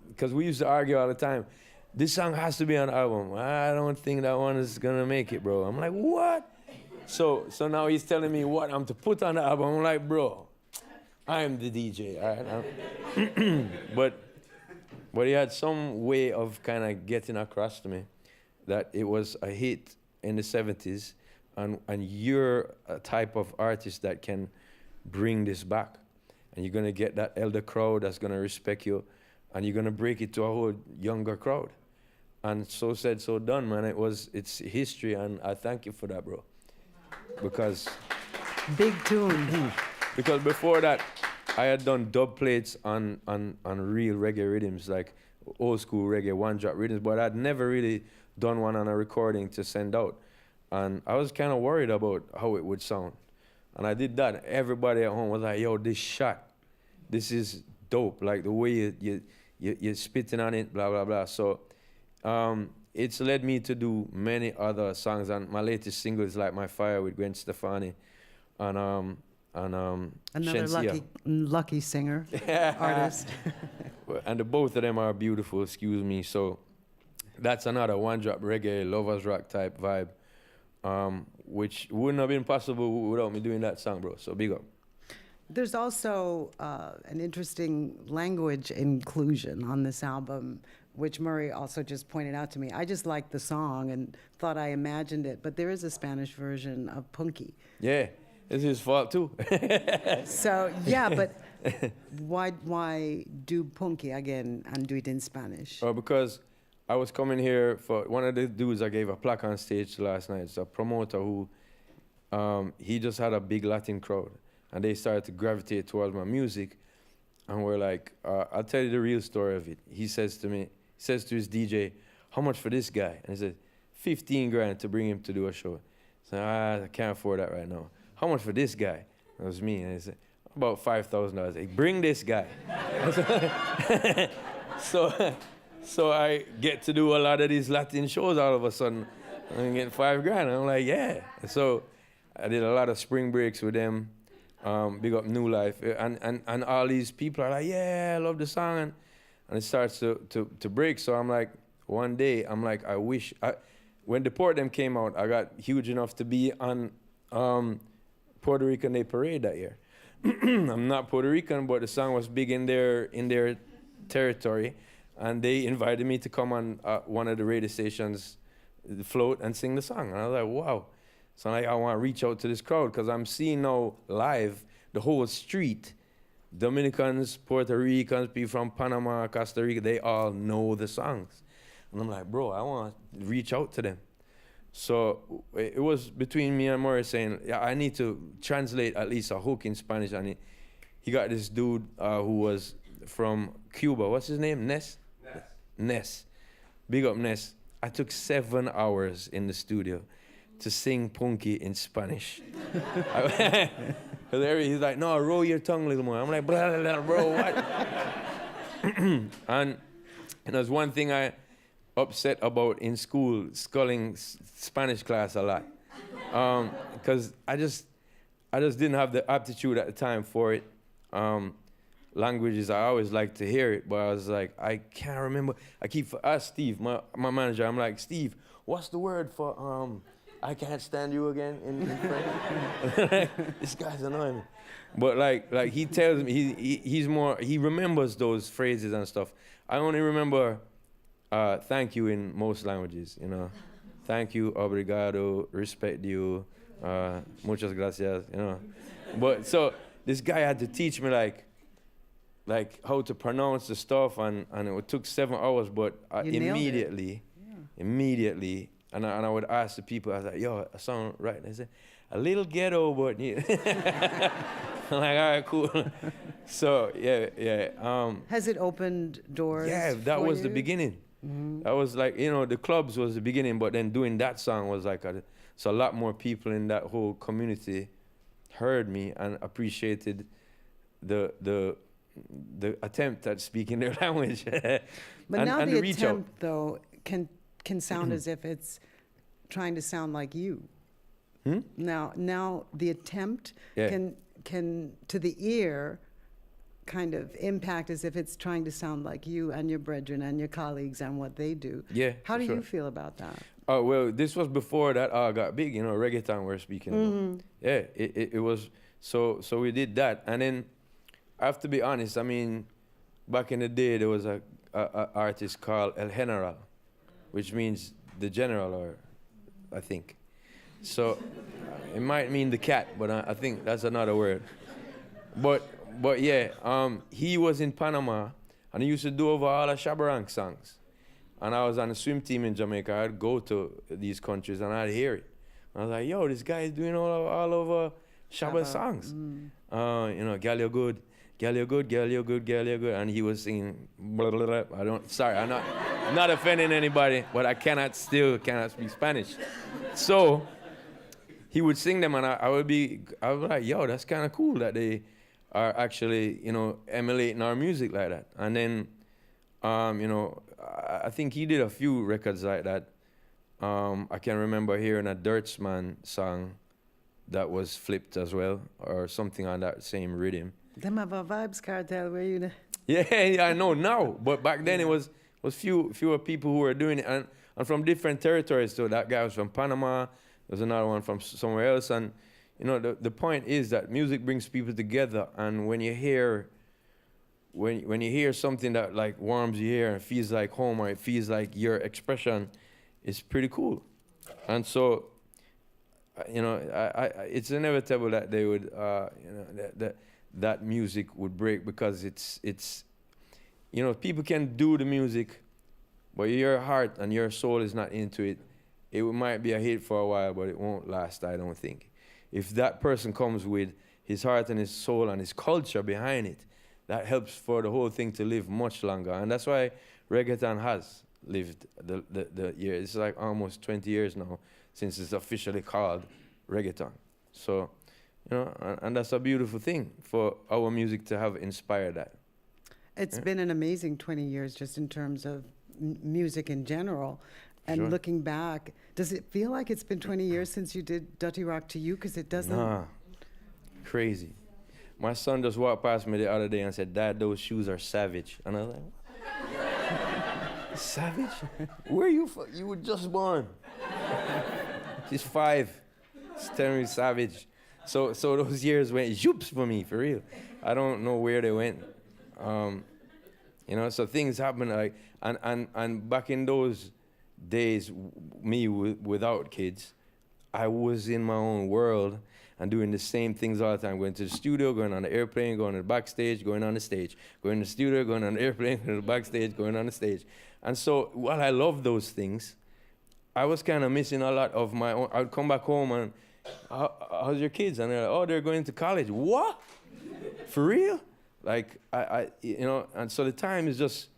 Because we used to argue all the time. This song has to be on the album. I don't think that one is gonna make it, bro. I'm like, what? So now he's telling me what I'm to put on the album. I'm like, bro, I'm the DJ, all right? But he had some way of kind of getting across to me that it was a hit in the 70s, and you're a type of artist that can bring this back. And you're going to get that elder crowd that's going to respect you, and you're going to break it to a whole younger crowd. And so said, so done, man. It's history, and I thank you for that, bro. Because big tune. Because before that, I had done dub plates on real reggae rhythms, like old school reggae one-drop rhythms, but I'd never really done one on a recording to send out. And I was kind of worried about how it would sound. And I did that. Everybody at home was like, yo, this shot, this is dope. Like the way you're spitting on it, blah, blah, blah. So it's led me to do many other songs. And my latest single is Like My Fire with Gwen Stefani. And Another Shensia. lucky singer, artist. And the both of them are beautiful, excuse me. So that's another one-drop reggae, lovers rock type vibe, which wouldn't have been possible without me doing that song, bro. So big up. There's also an interesting language inclusion on this album, which Murray also just pointed out to me. I just liked the song and thought I imagined it, but there is a Spanish version of Punky. Yeah, it's his fault too. So, yeah, but why do Punky again and do it in Spanish? Because I was coming here for one of the dudes I gave a plaque on stage to last night. It's a promoter who, he just had a big Latin crowd. And they started to gravitate towards my music. And we're like, I'll tell you the real story of it. He says to his DJ, how much for this guy? And he said, 15 grand to bring him to do a show. So I can't afford that right now. How much for this guy? That was me. And he said, about $5,000. Hey, bring this guy. So I get to do a lot of these Latin shows all of a sudden. And get 5 grand. And I'm like, yeah. So I did a lot of spring breaks with them. Big up New Life, and all these people are like, yeah, I love the song, and it starts to break. So I'm like, one day, I'm like, I wish, when Deport Them came out, I got huge enough to be on Puerto Rican Day Parade that year. I'm not Puerto Rican, but the song was big in their territory, and they invited me to come on one of the radio stations, the float, and sing the song. And I was like, wow. So I want to reach out to this crowd because I'm seeing now live the whole street. Dominicans, Puerto Ricans, people from Panama, Costa Rica, they all know the songs. And I'm like, bro, I want to reach out to them. So it was between me and Murray saying, yeah, I need to translate at least a hook in Spanish. And he got this dude who was from Cuba. What's his name? Ness? Ness. Big up Ness. I took 7 hours in the studio to sing Punky in Spanish. He's like, no, roll your tongue a little more. I'm like, blah, blah, blah, bro, what? And there's one thing I upset about in school, sculling Spanish class a lot. Because I just didn't have the aptitude at the time for it. Languages, I always like to hear it, but I was like, I can't remember. I keep ask Steve, my manager, I'm like, Steve, what's the word for I can't stand you again in French? This guy's annoying me. But like he tells me, he remembers those phrases and stuff. I only remember thank you in most languages, you know. Thank you, obrigado, respect you, muchas gracias, you know. But so this guy had to teach me like how to pronounce the stuff, and it took 7 hours, but immediately, and I would ask the people, I was like, yo, I sound right. And they said, a little ghetto, but yeah. I'm like, all right, cool. So, yeah. Has it opened doors? Yeah, that was the beginning. Mm-hmm. That was like, you know, the clubs was the beginning, but then doing that song was like, so a lot more people in that whole community heard me and appreciated the attempt at speaking their language. But and, now and the reach attempt, out. though, can sound as if it's trying to sound like you. Now the attempt can to the ear kind of impact as if it's trying to sound like you and your brethren and your colleagues and what they do. Yeah. How do you feel about that? Oh, well, this was before that got big, you know, reggaeton we're speaking about. Yeah, it was, so we did that. And then, I have to be honest, I mean, back in the day, there was a artist called El General, which means the general, or I think. So it might mean the cat, but I think that's another word. But yeah, he was in Panama, and he used to do over all the Shabarank songs. And I was on a swim team in Jamaica. I'd go to these countries, and I'd hear it. I was like, yo, this guy is doing all over Shabba songs. You know, Gal, you're good. girl, you're good, girl, you're good, girl, you're good. And he was singing, blah, blah, blah. I'm not offending anybody, but I cannot speak Spanish. So he would sing them, and I would be like, yo, that's kind of cool that they are actually, emulating our music like that. And then, I think he did a few records like that. I can remember hearing a Dirtsman song that was flipped as well, or something on that same rhythm. Them have a vibes cartel where you there. Yeah, I know now, but back then it was fewer people who were doing it, and from different territories. So that guy was from Panama. There's another one from somewhere else, and the point is that music brings people together, and when you hear something that like warms your ear and feels like home, or it feels like your expression, it's pretty cool. And so, it's inevitable that they would, that music would break, because it's people can do the music, but your heart and your soul is not into it. It might be a hit for a while, but it won't last, I don't think. If that person comes with his heart and his soul and his culture behind it, that helps for the whole thing to live much longer. And that's why reggaeton has lived the year. It's like almost 20 years now since it's officially called reggaeton. So, and that's a beautiful thing for our music to have inspired that. It's been an amazing 20 years just in terms of music in general. And Sure. looking back, does it feel like it's been 20 years since you did Dutty Rock to You? Because it doesn't. Nah, crazy. My son just walked past me the other day and said, "Dad, those shoes are savage." And I was like, "Savage? Where you from? You were just born." He's 5. He's telling me savage. So those years went zoops for me, for real. I don't know where they went. So things happen like, and back in those days, me without kids, I was in my own world and doing the same things all the time, going to the studio, going on the airplane, going to the backstage, going on the stage, going to the studio, going on the airplane, going to the backstage, going on the stage. And so while I love those things, I was kind of missing a lot of my own. I would come back home and, how's your kids? And they're like, oh, they're going to college. What? For real? Like, and so the time is just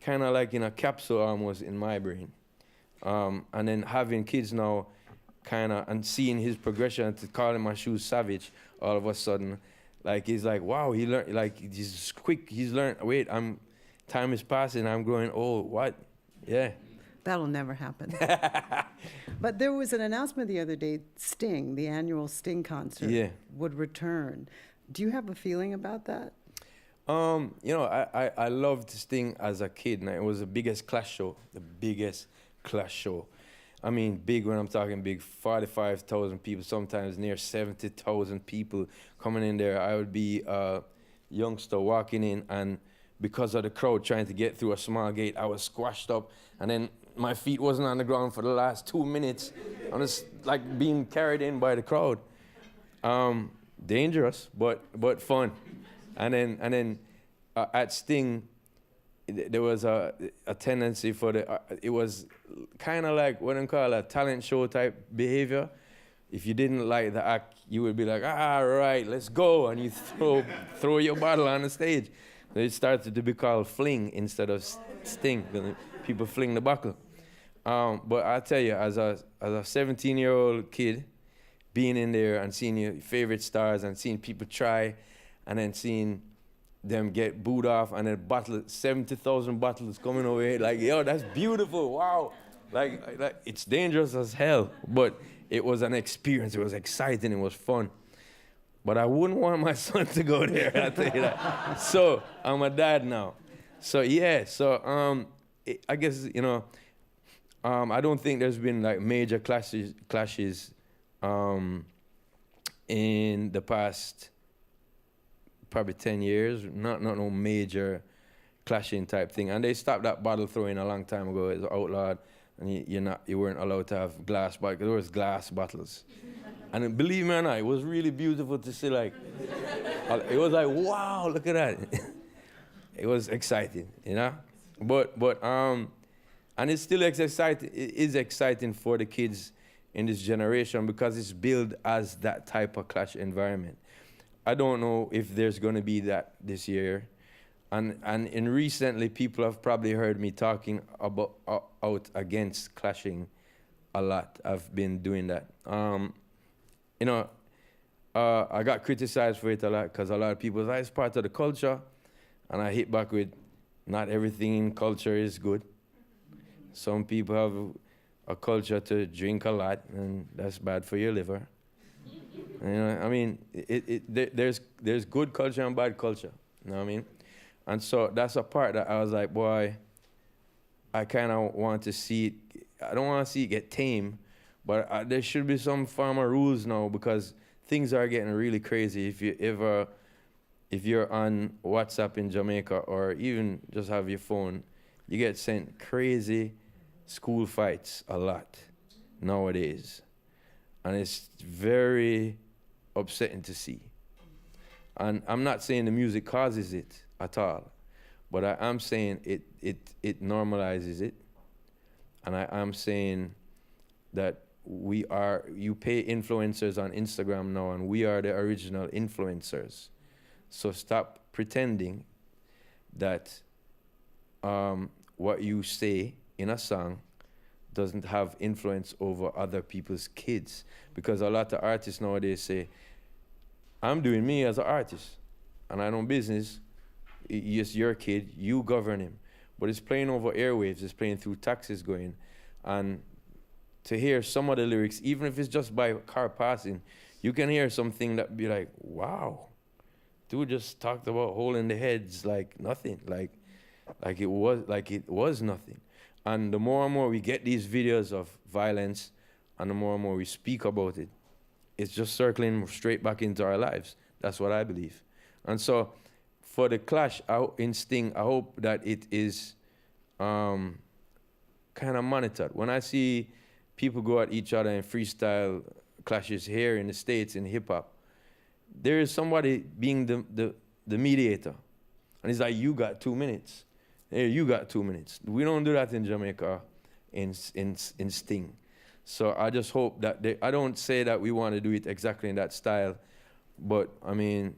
kind of like in a capsule almost in my brain. And then having kids now, kind of, and seeing his progression to calling my shoes savage, all of a sudden, like, he's like, wow, he learned, like, he's quick, he's learned, wait, time is passing, I'm growing old, what? Yeah. That'll never happen. But there was an announcement the other day, Sting, the annual Sting concert, would return. Do you have a feeling about that? I loved Sting as a kid, and it was the biggest Clash show. I mean, big when I'm talking big, 45,000 people, sometimes near 70,000 people coming in there. I would be a youngster walking in, and because of the crowd trying to get through a small gate, I was squashed up, and then my feet wasn't on the ground for the last 2 minutes. I was like being carried in by the crowd. Dangerous, but fun. And then at Sting, there was a tendency for it was kind of like what I call a talent show type behavior. If you didn't like the act, you would be like, all right, let's go, and you throw your bottle on the stage. It started to be called fling instead of Sting. People fling the buckle. But I tell you, as a 17-year-old kid, being in there and seeing your favorite stars and seeing people try, and then seeing them get booed off, and then 70,000 bottles coming over here, like, yo, that's beautiful, wow. Like it's dangerous as hell, but it was an experience. It was exciting, it was fun. But I wouldn't want my son to go there, I'll tell you that. So I'm a dad now. So yeah, I guess, I don't think there's been like major clashes in the past probably 10 years, not no major clashing type thing. And they stopped that bottle throwing a long time ago. It was outlawed, and you weren't allowed to have glass bottles. There was glass bottles. And believe me or not, it was really beautiful to see, like, it was like, wow, look at that. It was exciting, But and it's still exciting. It is exciting for the kids in this generation because it's built as that type of clash environment. I don't know if there's going to be that this year. And in recently, people have probably heard me talking about out against clashing a lot. I've been doing that. You know, I got criticized for it a lot because a lot of people say it's part of the culture. And I hit back with, not everything in culture is good. Some people have a culture to drink a lot, and that's bad for your liver. You know, I mean, there's good culture and bad culture. You know what I mean? And so that's a part that I was like, boy, I kind of want to see it. I don't want to see it get tame, but there should be some form of rules now, because things are getting really crazy. If you're on WhatsApp in Jamaica, or even just have your phone, you get sent crazy school fights a lot nowadays. And it's very upsetting to see. And I'm not saying the music causes it at all, but I am saying it normalizes it. And I am saying that you pay influencers on Instagram now, and we are the original influencers. So stop pretending that what you say in a song doesn't have influence over other people's kids. Because a lot of artists nowadays say, I'm doing me as an artist, and I know business. It's your kid, you govern him. But it's playing over airwaves, it's playing through taxis going. And to hear some of the lyrics, even if it's just by a car passing, you can hear something that be like, wow. Dude just talked about holding the heads like nothing, like it was nothing. And the more and more we get these videos of violence, and the more and more we speak about it, it's just circling straight back into our lives. That's what I believe. And so for the clash in Sting, I hope that it is kind of monitored. When I see people go at each other in freestyle clashes here in the States in hip hop, there is somebody being the mediator. And he's like, you got 2 minutes. Hey, you got 2 minutes. We don't do that in Jamaica in Sting. So I just hope that I don't say that we want to do it exactly in that style, but I mean,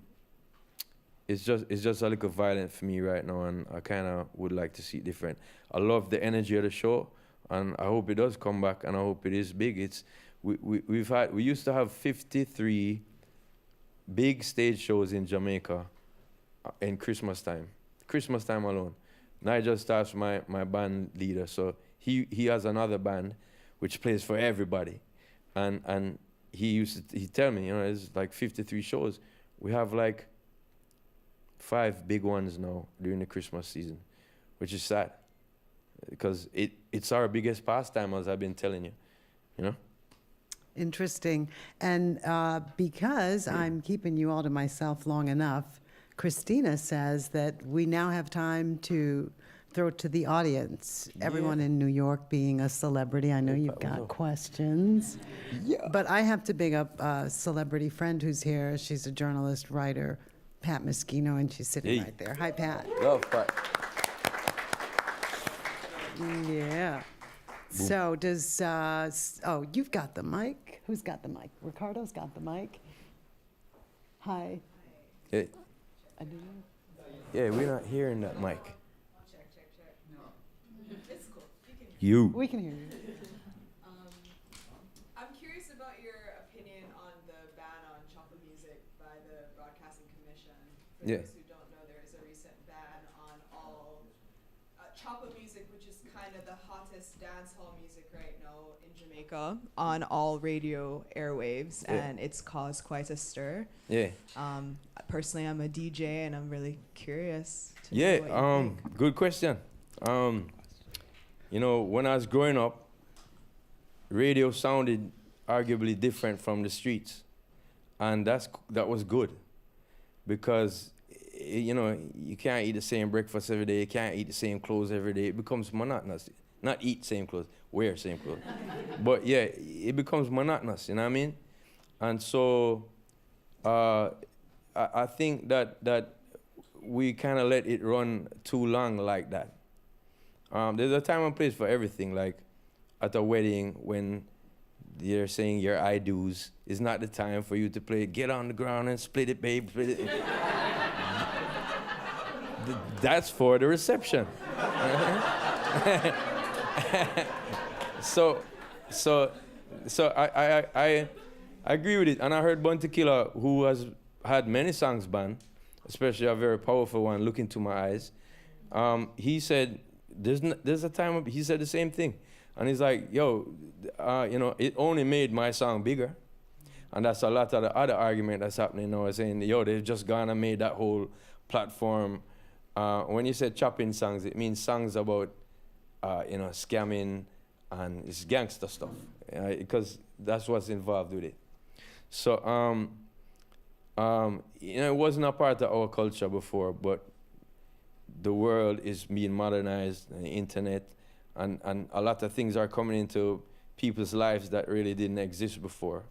it's just a little violent for me right now, and I kind of would like to see it different. I love the energy of the show, and I hope it does come back, and I hope it is big. We used to have 53 big stage shows in Jamaica in Christmas time alone. Nigel starts my band leader, so he has another band which plays for everybody, and he tell me, you know, it's like 53 shows. We have like 5 big ones now during the Christmas season, which is sad, because it's our biggest pastime, as I've been telling you, you know. Interesting. And because I'm keeping you all to myself long enough, Christina says that we now have time to throw it to the audience. Yeah. Everyone in New York being a celebrity, I know you've got questions. Yeah. But I have to big up a celebrity friend who's here. She's a journalist, writer, Pat Moschino, and she's sitting right there. Hi, Pat. Love Pat. Yeah. Boom. So does, you've got the mic. Who's got the mic? Ricardo's got the mic. Hi. Hey. I do. Yeah, we're not hearing that mic. Check. No. It's cool. You can hear We can hear you. I'm curious about your opinion on the ban on choppa music by the Broadcasting Commission. For those who don't know, there is a recent ban on all choppa music, which is kind of the hottest dancehall music right now in Jamaica, on all radio airwaves, and it's caused quite a stir. Yeah. Personally, I'm a DJ, and I'm really curious to know what you think. Good question. You know, when I was growing up, radio sounded arguably different from the streets, and that was good, because you know, you can't eat the same breakfast every day, you can't eat the same clothes every day. It becomes monotonous. Not eat same clothes, wear same clothes. But yeah, it becomes monotonous, you know what I mean? And so I think that we kind of let it run too long like that. There's a time and place for everything, like at a wedding when they're saying your I do's. It's not the time for you to play get on the ground and split it, babe, split it. That's for the reception. so I agree with it. And I heard Bunty Killer, who has had many songs banned, especially a very powerful one, Look Into My Eyes. He said, there's a time, he said the same thing. And he's like, yo, it only made my song bigger. And that's a lot of the other argument that's happening now, saying, yo, they've just gone and made that whole platform. When you said chopping songs, it means songs about, scamming and it's gangster stuff, because that's what's involved with it. So, it wasn't a part of our culture before, but the world is being modernized, and the internet, and a lot of things are coming into people's lives that really didn't exist before.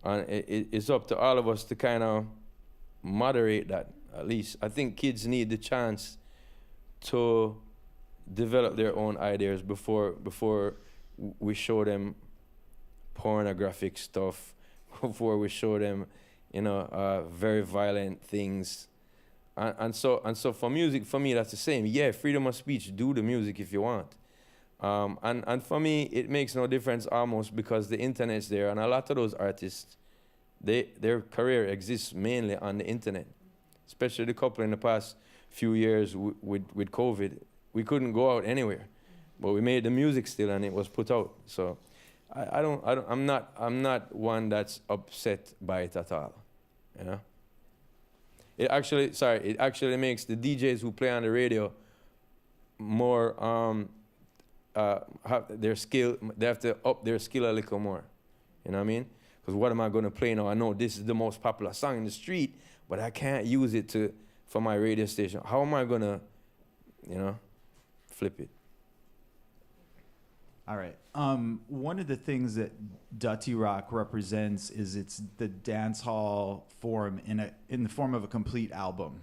And it's up to all of us to kind of moderate that, at least. I think kids need the chance to develop their own ideas before we show them pornographic stuff, before we show them, very violent things. And so for music, for me, that's the same. Yeah, freedom of speech, do the music if you want. And for me, it makes no difference almost, because the internet's there, and a lot of those artists, their career exists mainly on the internet. Especially the couple in the past few years with COVID. We couldn't go out anywhere, but we made the music still, and it was put out. So I'm not one that's upset by it at all, It actually makes the DJs who play on the radio more have their skill. They have to up their skill a little more. You know what I mean? Because what am I going to play now? I know this is the most popular song in the street, but I can't use it for my radio station. How am I going to, flip it? All right. One of the things that Dutty Rock represents is it's the dancehall form in the form of a complete album.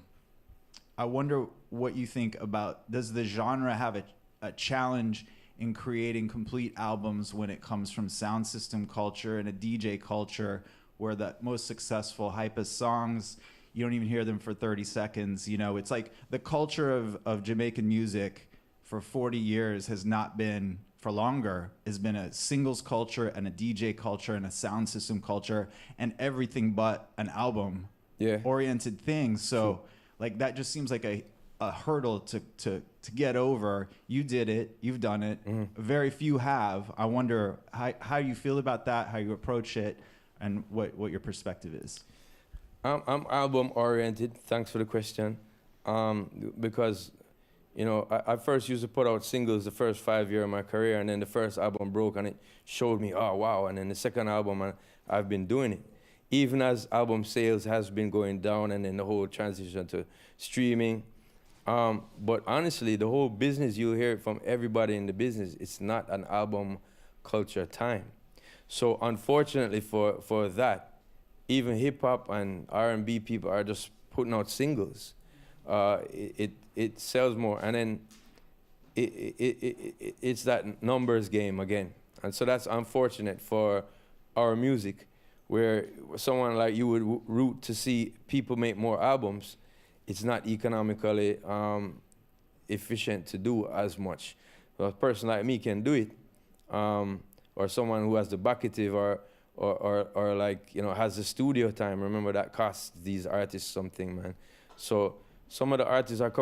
I wonder what you think about, does the genre have a challenge in creating complete albums when it comes from sound system culture and a DJ culture, where the most successful, hypest songs, you don't even hear them for 30 seconds. It's like the culture of Jamaican music for 40 years has not been, for longer, has been a singles culture and a DJ culture and a sound system culture and everything but an album oriented thing. So like that just seems like a hurdle to get over. You did it, you've done it. Very few have. I wonder how you feel about that, how you approach it, and what your perspective is. I'm album oriented. Thanks for the question. Because I first used to put out singles the first 5 years of my career, and then the first album broke, and it showed me, oh, wow. And then the second album, I've been doing it. Even as album sales has been going down, and then the whole transition to streaming. But honestly, the whole business, you'll hear it from everybody in the business, it's not an album culture time. So unfortunately for that, even hip-hop and R&B people are just putting out singles. It sells more, and then it's that numbers game again. And so that's unfortunate for our music, where someone like you would root to see people make more albums. It's not economically efficient to do as much. So a person like me can do it, or someone who has the bucketive or like, has the studio time. Remember, that costs these artists something, man. So some of the artists are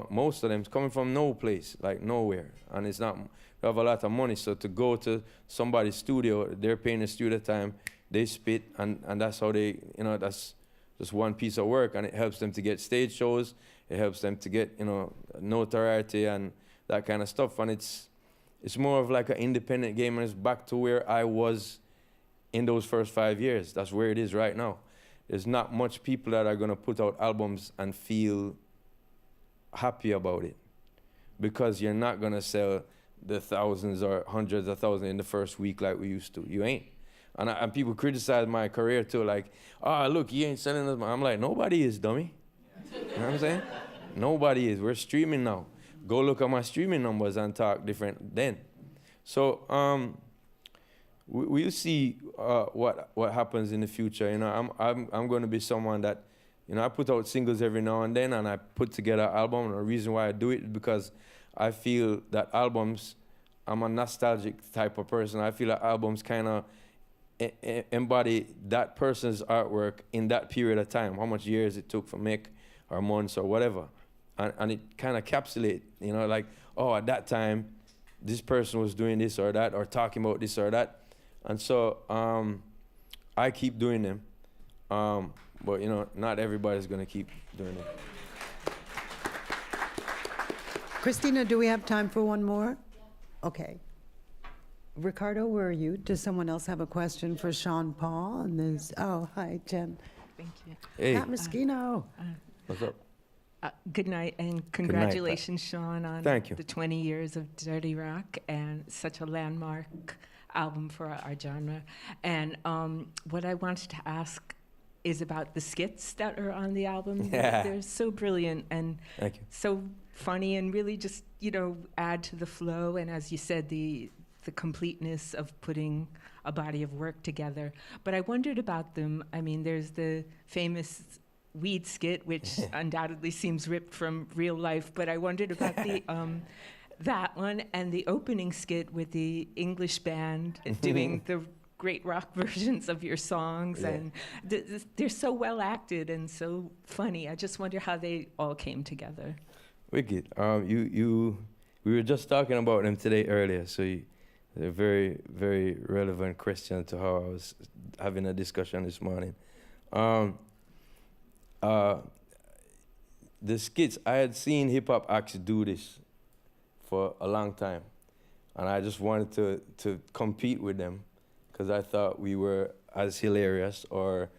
most of them coming from no place, like nowhere. And it's not, they have a lot of money. So to go to somebody's studio, they're paying the studio time, they spit, and that's how they, that's just one piece of work, and it helps them to get stage shows. It helps them to get, notoriety and that kind of stuff. And it's more of like an independent game, and it's back to where I was in those first 5 years. That's where it is right now. There's not much people that are going to put out albums and feel happy about it, because you're not going to sell the thousands or hundreds of thousands in the first week like we used to. You ain't. And people criticize my career too, like, oh, look, you ain't selling this. I'm like, nobody is, dummy. You know what I'm saying? Nobody is. We're streaming now. Go look at my streaming numbers and talk different then. So we'll see what happens in the future. You know, I'm going to be someone that, you know, I put out singles every now and then, and I put together an album. And the reason why I do it is because I feel that albums, I'm a nostalgic type of person. I feel that albums kind of embody that person's artwork in that period of time, how much years it took for make, or months, or whatever. And it kind of encapsulates, you know, like, oh, at that time, this person was doing this or that, or talking about this or that. And so I keep doing them. But, you know, not everybody's going to keep doing it. Christina, do we have time for one more? Okay. Ricardo, where are you? Does someone else have a question for Sean Paul? And there's, oh, hi, Jen. Thank you. Hey. Pat Moschino. What's up? Good night, and congratulations, Sean, on Thank you. the 20 years of Dutty Rock, and such a landmark album for our genre. And what I wanted to ask is about the skits that are on the album. Yeah. They're so brilliant and Thank you. so funny, and really just, you know, add to the flow. And as you said, the completeness of putting a body of work together. But I wondered about them. I mean, there's the famous weed skit, which undoubtedly seems ripped from real life, but I wondered about the that one, and the opening skit with the English band doing the great rock versions of your songs. Yeah. And they're so well acted and so funny. I just wonder how they all came together. Wicked. We were just talking about them today earlier, so they're a very, very relevant question to how I was having a discussion this morning. The skits, I had seen hip-hop acts do this for a long time, and I just wanted to compete with them because I thought we were as hilarious or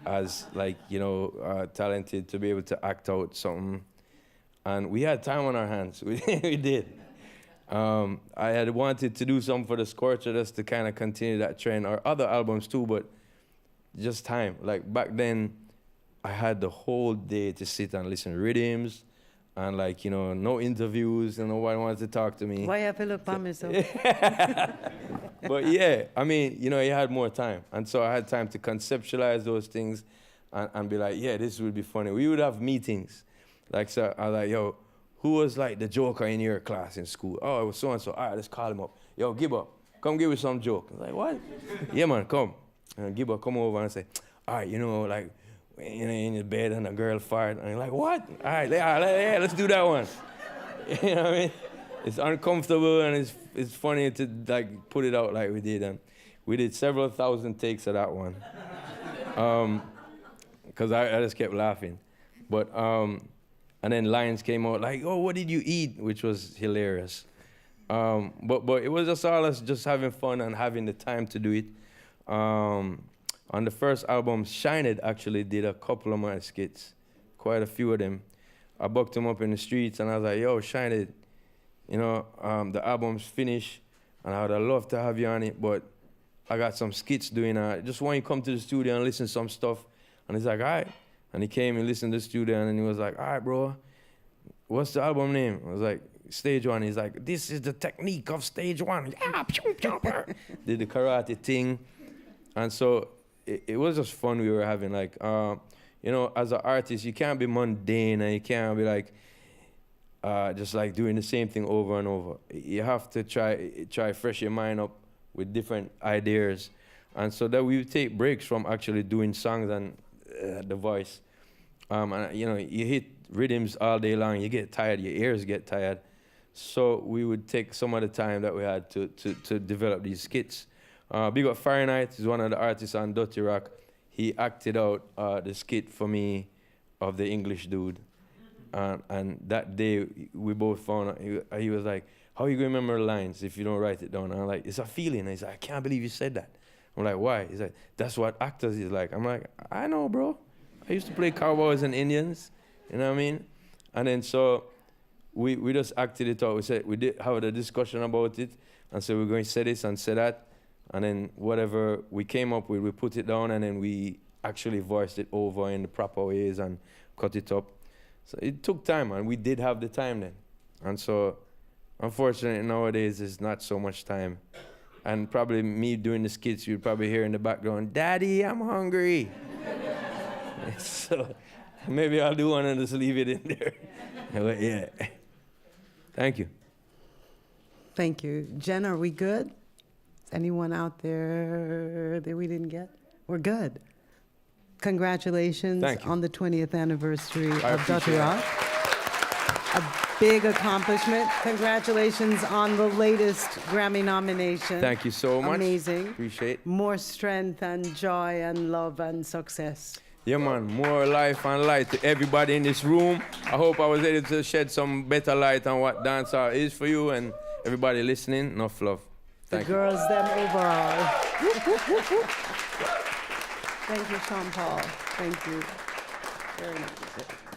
as, like, you know, talented to be able to act out something. And we had time on our hands. We did. I had wanted to do something for the Scorcher just to kind of continue that trend, or other albums too, but just time. Like back then, I had the whole day to sit and listen to rhythms, and, like, you know, no interviews, and nobody wanted to talk to me. Why I feel up on myself? But yeah, I mean, you know, you had more time. And so I had time to conceptualize those things and be like, yeah, this would be funny. We would have meetings. Like, so I was like, yo, who was like the joker in your class in school? Oh, it was so-and-so. All right, let's call him up. Yo, Gibber, come give me some joke. I was like, what? Yeah, man, come. And Gibber come over and say, all right, you know, like, you know, in your bed and a girl fart. And you're like, what? All right, yeah, let's do that one. You know what I mean? It's uncomfortable and it's funny to, like, put it out like we did. And we did several thousand takes of that one. Because I just kept laughing. But, and then lines came out like, oh, what did you eat? Which was hilarious. But it was just all us just having fun and having the time to do it. On the first album, Shined actually did a couple of my skits, quite a few of them. I bucked them up in the streets and I was like, yo, Shined, you know, the album's finished and I would have loved to have you on it, but I got some skits doing it. Just want you to come to the studio and listen to some stuff. And he's like, all right. And he came and listened to the studio and he was like, all right, bro, what's the album name? I was like, Stage One. He's like, this is the technique of Stage One. Yeah, did the karate thing. And so it was just fun we were having. Like, you know, as an artist, you can't be mundane and you can't be like, just like doing the same thing over and over. You have to try fresh your mind up with different ideas. And so that we would take breaks from actually doing songs and the voice. And, you know, you hit rhythms all day long, you get tired, your ears get tired. So we would take some of the time that we had to develop these skits. Big up Fahrenheit is one of the artists on Dutty Rock. He acted out the skit for me of the English dude. And that day, we both found out, he was like, how are you going to remember the lines if you don't write it down? And I'm like, it's a feeling. And he's like, I can't believe you said that. I'm like, why? He's like, that's what actors is like. I'm like, I know, bro. I used to play cowboys and Indians. You know what I mean? And then so we just acted it out. We did have a discussion about it. And so we're going to say this and say that. And then whatever we came up with, we put it down and then we actually voiced it over in the proper ways and cut it up. So it took time, and we did have the time then. And so, unfortunately, nowadays, there's not so much time And probably me doing the skits, you'd probably hear in the background, "Daddy, I'm hungry." So maybe I'll do one and just leave it in there. But yeah. Thank you. Thank you. Jen, are we good? Anyone out there that we didn't get? We're good. Congratulations Thank you. on the 20th anniversary I of Dutty appreciate Rock. A big accomplishment. Congratulations on the latest Grammy nomination. Thank you so much. Amazing. Appreciate. More strength and joy and love and success. Yeah, man, more life and light to everybody in this room. I hope I was able to shed some better light on what dancehall is for you and everybody listening. Enough love. Thank you. The girls, them overall. Thank you, Sean Paul. Thank you. Very nice.